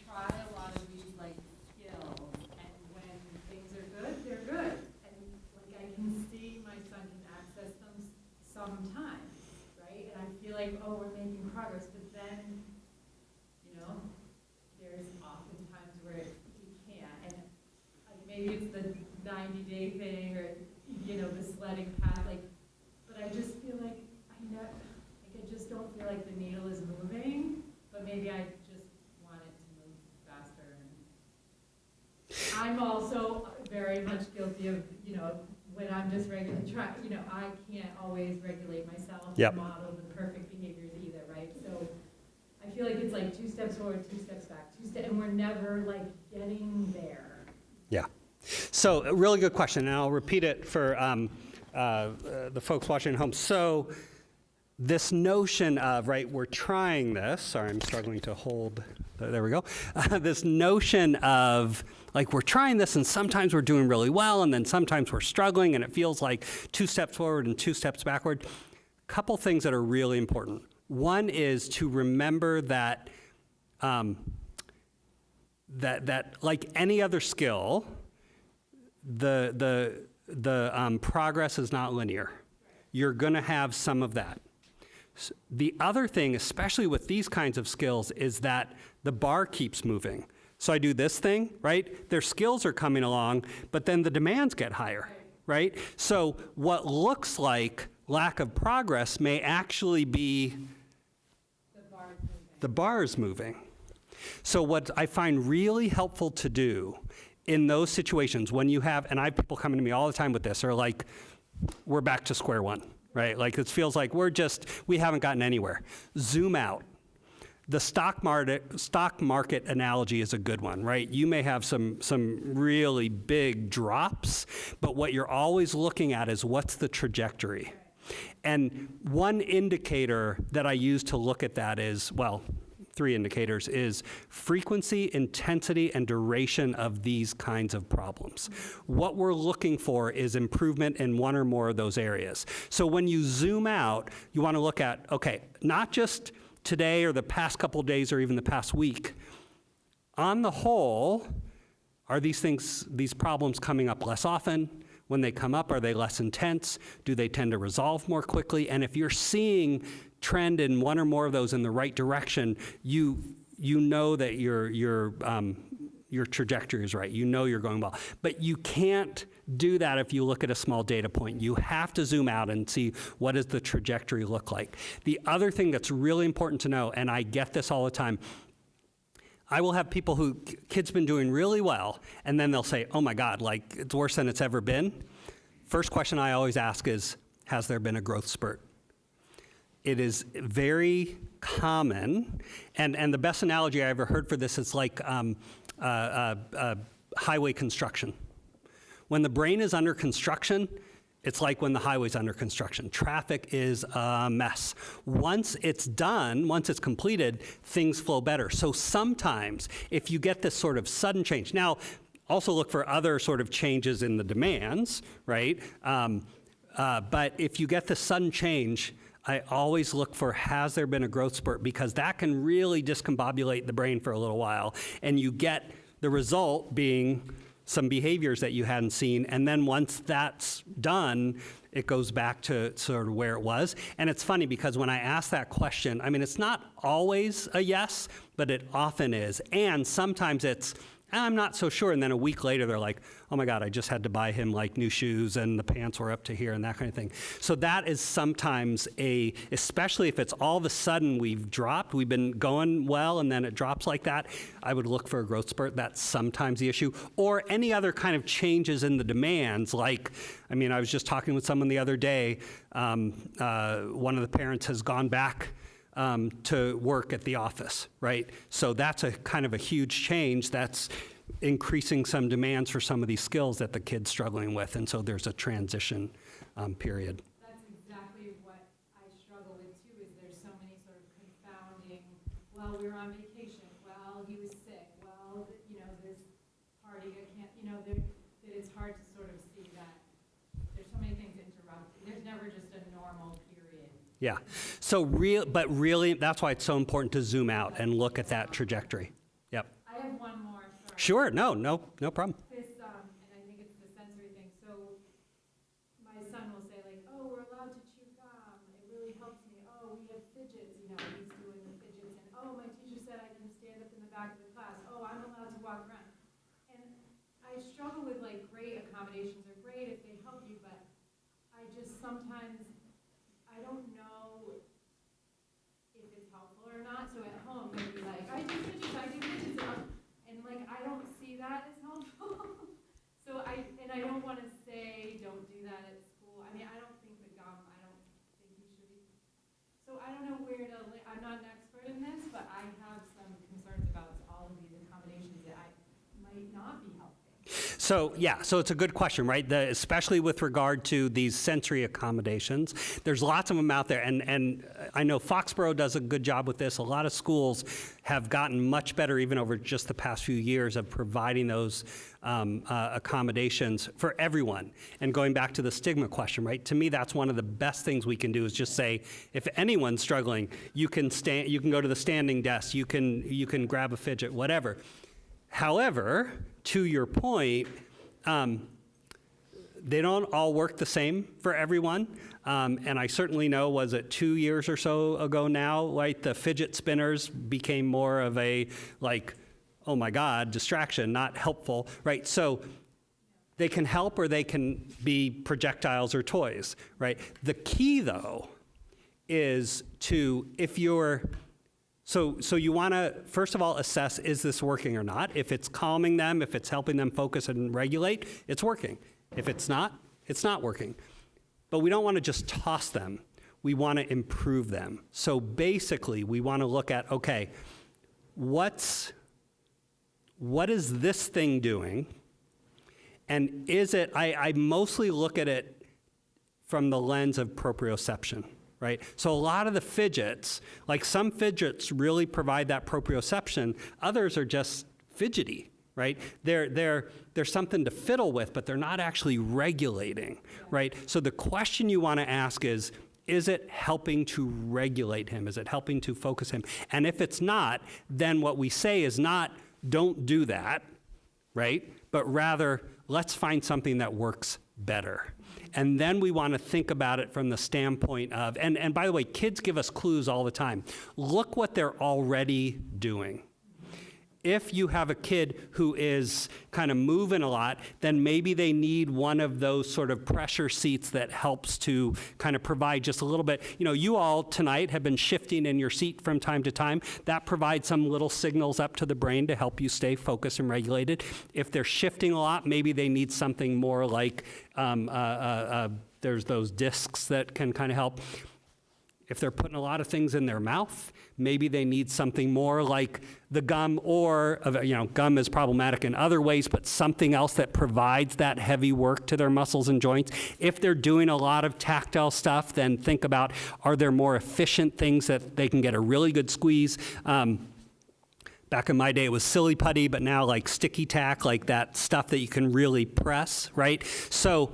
try a lot of these like skills, and when things are good, they're good. And like I can see my son can access them sometimes, right? And I feel like, oh, we're making progress, but then, there's oftentimes where he can't. And maybe it's the 90-day thing, or the sledding path, but I just feel like I just don't feel like the needle is moving, but maybe I just want it to move faster. And I'm also very much guilty of, when I'm just I can't always regulate myself Yep. and model the perfect behaviors either, right? So I feel like it's like 2 steps forward, 2 steps back, and we're never like getting there. Yeah. So a really good question, and I'll repeat it for the folks watching at home. So this notion of, right, we're trying this. Sorry, I'm struggling to hold. There we go. This notion of, like, we're trying this, and sometimes we're doing really well, and then sometimes we're struggling, and it feels like 2 steps forward and 2 steps backward. Couple things that are really important. One is to remember that that like any other skill, the progress is not linear. You're going to have some of that. The other thing, especially with these kinds of skills, is that the bar keeps moving. So I do this thing, right? Their skills are coming along, but then the demands get higher, right? So what looks like lack of progress may actually be the bar is moving. So what I find really helpful to do in those situations when you have, and I have people coming to me all the time with this, are like, we're back to square one, right? Like it feels like we haven't gotten anywhere. Zoom out. The stock market analogy is a good one, right? You may have some really big drops, but what you're always looking at is what's the trajectory. And one indicator that I use to look at that is, well, 3 indicators, is frequency, intensity, and duration of these kinds of problems. What we're looking for is improvement in one or more of those areas. So when you zoom out, you want to look at, okay, not just today or the past couple days or even the past week, on the whole, are these problems coming up less often? When they come up, are they less intense? Do they tend to resolve more quickly? And if you're seeing trend in one or more of those in the right direction, you know that your trajectory is right. You know you're going well. But you can't do that if you look at a small data point. You have to zoom out and see what does the trajectory look like. The other thing that's really important to know, and I get this all the time, I will have people who, kids been doing really well, and then they'll say, oh my God, like it's worse than it's ever been. First question I always ask is, has there been a growth spurt? It is very common, and the best analogy I ever heard for this is like highway construction. When the brain is under construction, it's like when the highway's under construction. Traffic is a mess. Once it's done, once it's completed, things flow better. So sometimes if you get this sort of sudden change, now also look for other sort of changes in the demands, right? But if you get the sudden change, I always look for, has there been a growth spurt? Because that can really discombobulate the brain for a little while. And you get the result being some behaviors that you hadn't seen. And then once that's done, it goes back to sort of where it was. And it's funny because when I ask that question, I mean, it's not always a yes, but it often is. And sometimes it's, I'm not so sure. And then a week later, they're like, oh my God, I just had to buy him like new shoes and the pants were up to here and that kind of thing. So that is sometimes especially if it's all of a sudden we've been going well and then it drops like that, I would look for a growth spurt. That's sometimes the issue. Or any other kind of changes in the demands. Like, I mean, I was just talking with someone the other day. One of the parents has gone back to work at the office, right? So that's a kind of a huge change that's increasing some demands for some of these skills that the kid's struggling with, and so there's a transition period. That's exactly what I struggle with too, is there's so many sort of confounding, well, we were on vacation, well, he was sick, well, this party, I can't, that it's hard to sort of see that there's so many things interrupting. There's never just a normal period. Yeah, so but really, that's why it's so important to zoom out and look at that trajectory. Yep. I have one more, sorry. Sure, no problem. This, and I think it's the sensory thing. So my son will say like, oh, we're allowed to chew gum. It really helps me. Oh, we have fidgets, he's doing the fidgets. And oh, my teacher said I can stand up in the back of the class. Oh, I'm allowed to walk around. And I struggle with like, great accommodations are great if they help you, but I just sometimes, I don't know if it's helpful or not. So at home, they'll be like, I do fidgets. And like, I don't see that as helpful. So I don't want to say, don't do that at school. I mean, I don't think the gum, I don't think you should be. So I don't know where to, I'm not an expert in this, but I have some concerns about all of these accommodations that might not be helpful. So yeah, so it's a good question, right? Especially with regard to these sensory accommodations. There's lots of them out there, and I know Foxborough does a good job with this. A lot of schools have gotten much better even over just the past few years of providing those accommodations for everyone. And going back to the stigma question, right? To me, that's one of the best things we can do is just say, if anyone's struggling, you can go to the standing desk, you can grab a fidget, whatever. However, to your point, they don't all work the same for everyone. And I certainly know, was it 2 years or so ago now, right, the fidget spinners became more of a, like, oh my God, distraction, not helpful, right? So they can help or they can be projectiles or toys, right? The key, though, is to, if you're, so you want to, first of all, assess, is this working or not? If it's calming them, if it's helping them focus and regulate, it's working. If it's not working. But we don't want to just toss them. We want to improve them. So basically, we want to look at, okay, what is this thing doing? And is it, I mostly look at it from the lens of proprioception. Right? So a lot of the fidgets, like some fidgets really provide that proprioception, others are just fidgety, right? They're something to fiddle with, but they're not actually regulating, right? So the question you want to ask is is it helping to regulate him? Is it helping to focus him? And if it's not, then what we say is not, don't do that, right? But rather, let's find something that works better. And then we want to think about it from the standpoint of, and by the way, kids give us clues all the time. Look what they're already doing. If you have a kid who is kind of moving a lot, then maybe they need one of those sort of pressure seats that helps to kind of provide just a little bit. You know, you all tonight have been shifting in your seat from time to time. That provides some little signals up to the brain to help you stay focused and regulated. If they're shifting a lot, maybe they need something more like, there's those discs that can kind of help. If they're putting a lot of things in their mouth, maybe they need something more like the gum, or, you know, gum is problematic in other ways, but something else that provides that heavy work to their muscles and joints. If they're doing a lot of tactile stuff, then think about, are there more efficient things that they can get a really good squeeze? Back in my day, it was silly putty, but now like sticky tack, like that stuff that you can really press, right? So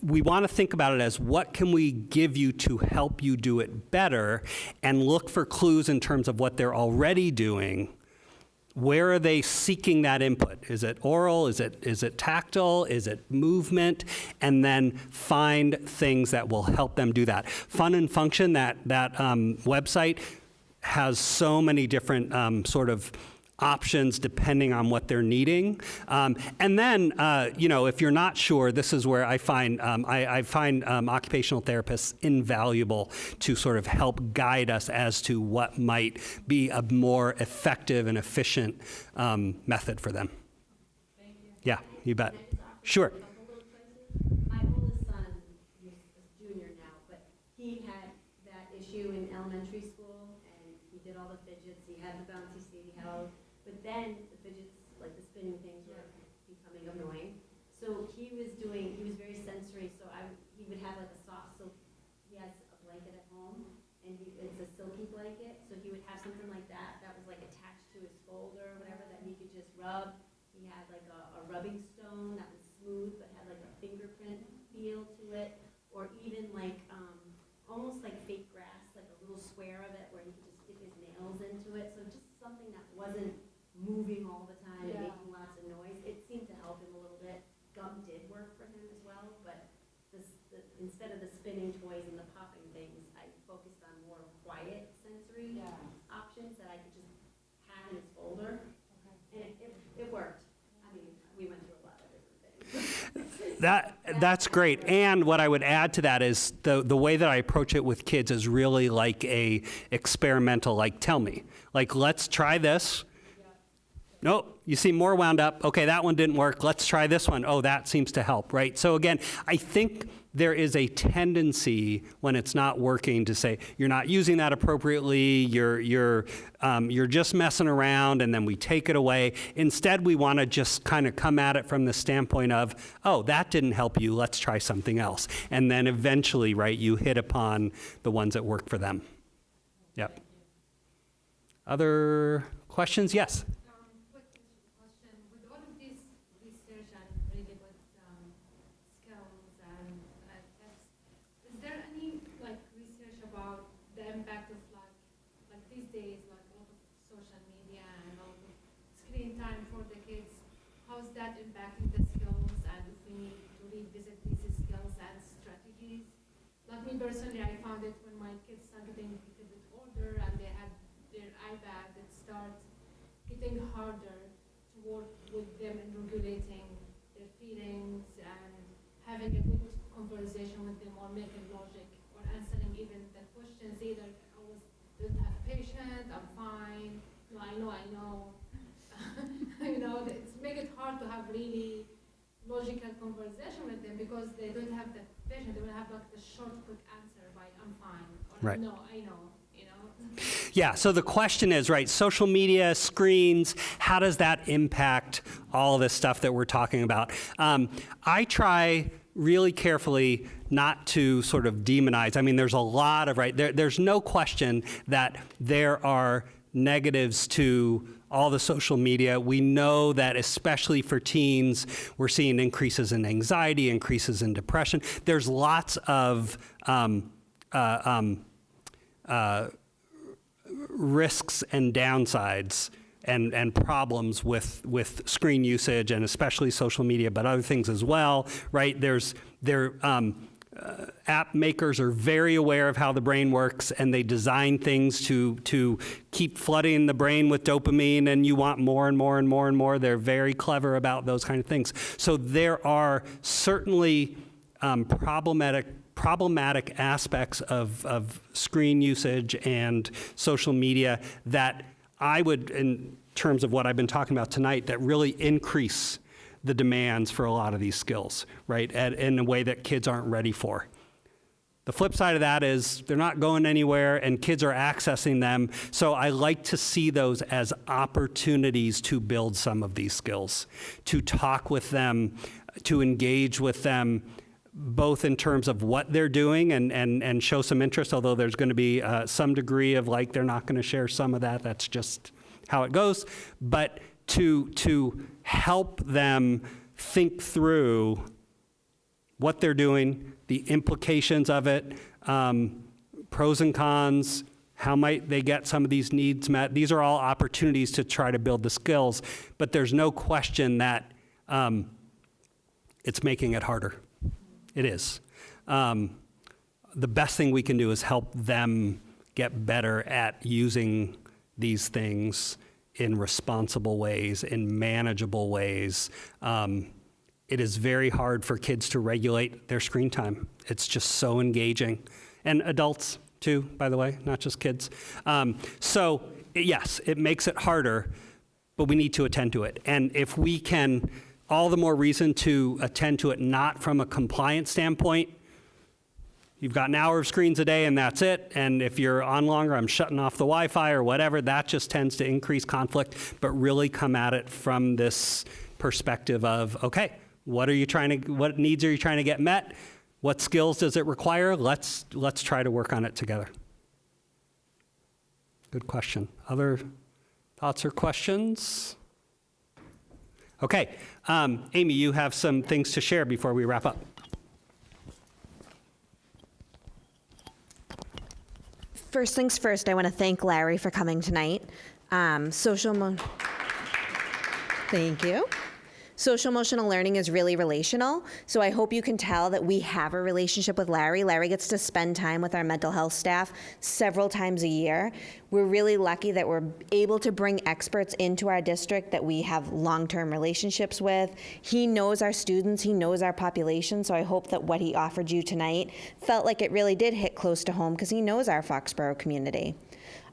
we want to think about it as, what can we give you to help you do it better, and look for clues in terms of what they're already doing. Where are they seeking that input? Is it oral? Is it tactile? Is it movement? And then find things that will help them do that. Fun and Function, that website has so many different sort of options depending on what they're needing. And then, you know, if you're not sure, this is where I find occupational therapists invaluable to sort of help guide us as to what might be a more effective and efficient method for them. Thank you. Yeah, you bet. Sure. My oldest son, he's a junior now, but he had that issue in elementary school, and he did all the fidgets, he had the bouncy seat, he had all, but then the fidgets, like the spinning things, were becoming annoying. So he was very sensory, so he would have like a soft silk, he has a blanket at home, and it's a silky blanket, so he would have something like that was like attached to his folder or whatever, that he could just rub. He had like a rubbing stone that was smooth but had like a fingerprint feel to it, or even like almost like fake grass, like a little square of it where he could just stick his nails into it. So just something that wasn't moving all the time and making lots of noise. It seemed to help him a little bit. Gum did work for him as well, but instead of the spinning toys and the popping things, I focused on more quiet sensory options that I could just have in his folder. And it worked. I mean, we went through a lot of different things. That's great. And what I would add to that is the way that I approach it with kids is really like a experimental, like, tell me. Like, let's try this. Nope, you seem more wound up. Okay, that one didn't work. Let's try this one. Oh, that seems to help, right? So again, I think there is a tendency when it's not working to say, you're not using that appropriately, you're just messing around, and then we take it away. Instead, we want to just kind of come at it from the standpoint of, oh, that didn't help you, let's try something else. And then eventually, right, you hit upon the ones that work for them. Yep. Other questions? Yes? Quick question. With all of this research and really good skills and tests, is there any like research about the impact of like these days, like a lot of social media and all the screen time for the kids? How's that impacting the skills, and if we need to revisit these skills and strategies? Like me personally, I found it when my kids started getting a bit older and they had their iPad, it starts getting harder to work with them in regulating their feelings and having a good conversation with them, or making logic, or answering even the questions. Either I don't have a patient, I'm fine, no, I know. You know, it's make it hard to have really logical conversation with them because they don't have the patient. They will have like the short, quick answer by I'm fine, or Right. no, I know, you know. Yeah, so the question is, right, social media, screens, how does that impact all this stuff that we're talking about? I try really carefully not to sort of demonize. I mean, there's a lot of, right, there's no question that there are negatives to all the social media. We know that especially for teens, we're seeing increases in anxiety, increases in depression. There's lots of risks and downsides and problems with screen usage, and especially social media, but other things as well, right? App makers are very aware of how the brain works, and they design things to keep flooding the brain with dopamine, and you want more and more and more and more. They're very clever about those kind of things. So there are certainly problematic aspects of screen usage and social media that I would, in terms of what I've been talking about tonight, that really increase the demands for a lot of these skills, right, in a way that kids aren't ready for. The flip side of that is they're not going anywhere and kids are accessing them. So I like to see those as opportunities to build some of these skills, to talk with them, to engage with them, both in terms of what they're doing and show some interest, although there's going to be some degree of like they're not going to share some of that. That's just how it goes. But to help them think through what they're doing, the implications of it, pros and cons, how might they get some of these needs met. These are all opportunities to try to build the skills, but there's no question that it's making it harder. It is. The best thing we can do is help them get better at using these things in responsible ways, in manageable ways. It is very hard for kids to regulate their screen time. It's just so engaging. And adults too, by the way, not just kids. So yes, it makes it harder, but we need to attend to it. And if we can, all the more reason to attend to it, not from a compliance standpoint. You've got an hour of screens a day and that's it. And if you're on longer, I'm shutting off the Wi-Fi or whatever. That just tends to increase conflict, but really come at it from this perspective of, okay, what needs are you trying to get met? What skills does it require? Let's try to work on it together. Good question. Other thoughts or questions? Okay, Amy, you have some things to share before we wrap up. First things first, I want to thank Larry for coming tonight. Thank you. Social emotional learning is really relational, so I hope you can tell that we have a relationship with Larry. Larry gets to spend time with our mental health staff several times a year. We're really lucky that we're able to bring experts into our district that we have long-term relationships with. He knows our students, he knows our population, so I hope that what he offered you tonight felt like it really did hit close to home because he knows our Foxborough community.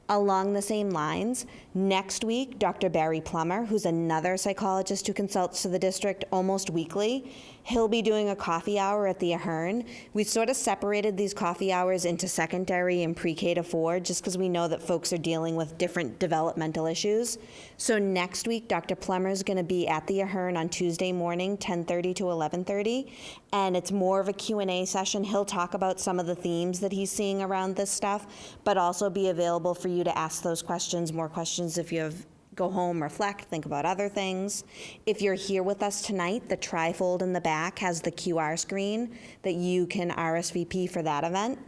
Along the same lines, next week, Dr. Barry Plummer, who's another psychologist who consults to the district almost weekly, he'll be doing a coffee hour at the Ahern. We sort of separated these coffee hours into secondary and pre-K to 4 just because we know that folks are dealing with different developmental issues. So next week, Dr. Plummer is going to be at the Ahern on Tuesday morning, 10:30 to 11:30, and it's more of a Q&A session. He'll talk about some of the themes that he's seeing around this stuff, but also be available for you to ask those questions, more questions if you have go home, reflect, think about other things. If you're here with us tonight, the trifold in the back has the QR screen that you can RSVP for that event.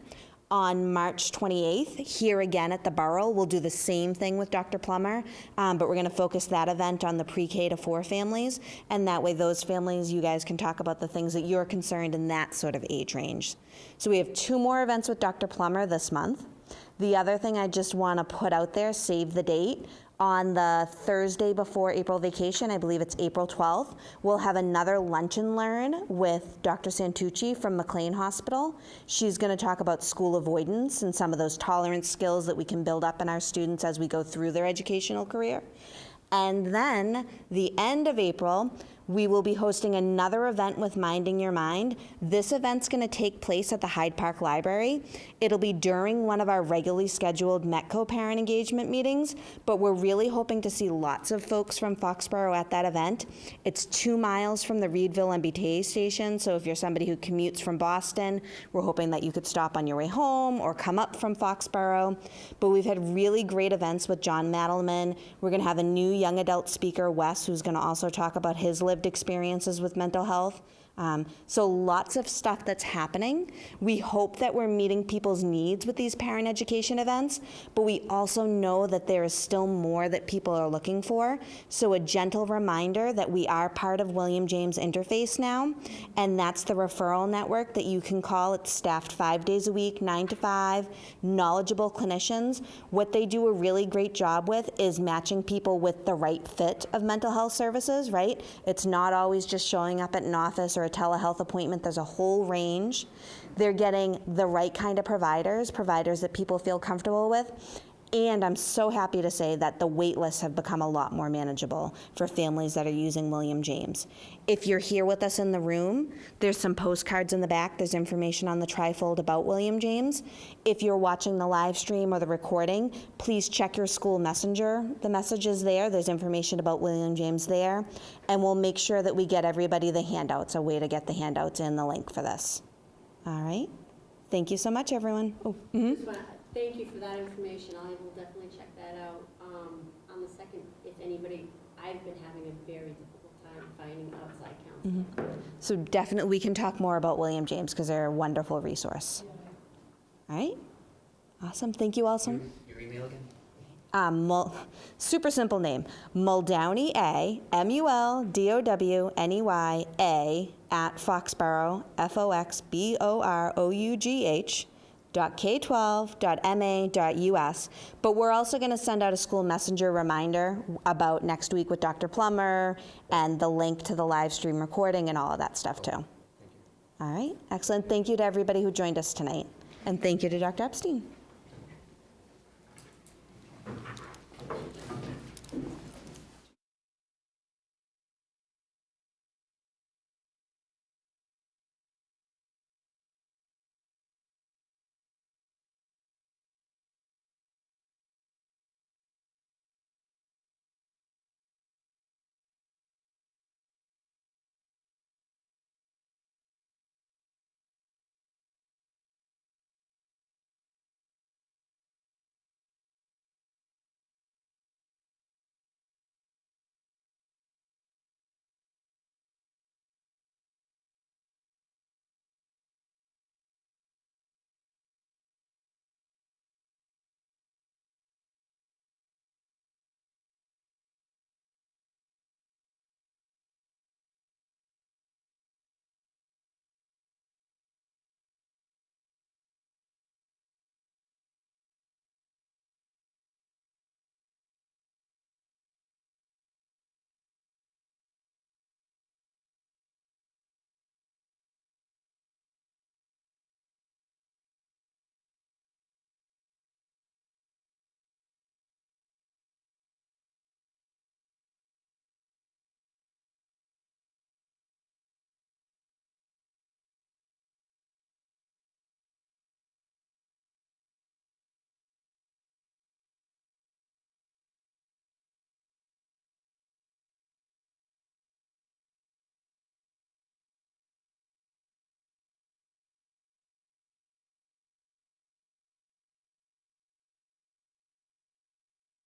On March 28th, here again at the Borough, we'll do the same thing with Dr. Plummer, but we're going to focus that event on the pre-K to 4 families, and that way those families, you guys can talk about the things that you're concerned in that sort of age range. So we have 2 more events with Dr. Plummer this month. The other thing I just want to put out there, save the date, on the Thursday before April vacation, I believe it's April 12th, we'll have another Lunch and Learn with Dr. Santucci from McLean Hospital. She's going to talk about school avoidance and some of those tolerance skills that we can build up in our students as we go through their educational career. And then the end of April, we will be hosting another event with Minding Your Mind. This event's going to take place at the Hyde Park Library. It'll be during one of our regularly scheduled METCO parent engagement meetings, but we're really hoping to see lots of folks from Foxborough at that event. It's 2 miles from the Reedville MBTA station, so if you're somebody who commutes from Boston, we're hoping that you could stop on your way home or come up from Foxborough. But we've had really great events with John Madelman. We're going to have a new young adult speaker, Wes, who's going to also talk about his lived experiences with mental health. So lots of stuff that's happening. We hope that we're meeting people's needs with these parent education events, but we also know that there is still more that people are looking for. So a gentle reminder that we are part of William James Interface now, and that's the referral network that you can call. It's staffed 5 days a week, 9 to 5, knowledgeable clinicians. What they do a really great job with is matching people with the right fit of mental health services, right? It's not always just showing up at an office or a telehealth appointment. There's a whole range. They're getting the right kind of providers that people feel comfortable with. And I'm so happy to say that the wait lists have become a lot more manageable for families that are using William James. If you're here with us in the room, there's some postcards in the back. There's information on the trifold about William James. If you're watching the live stream or the recording, please check your school messenger. The message is there. There's information about William James there. And we'll make sure that we get everybody the handouts, a way to get the handouts and the link for this. All right. Thank you so much, everyone. Oh, Just wanna thank you for that information. I will definitely check that out. On the second, if anybody, I've been having a very difficult time finding outside counsel. So definitely we can talk more about William James because they're a wonderful resource. All right. Awesome. Thank you all so much. Your email again? Super simple name, Muldowney A, Muldowney A at Foxborough, foxborough.k12.ma.us. But we're also going to send out a school messenger reminder about next week with Dr. Plummer and the link to the live stream recording and all of that stuff too. All right, excellent. Thank you to everybody who joined us tonight. And thank you to Dr. Epstein.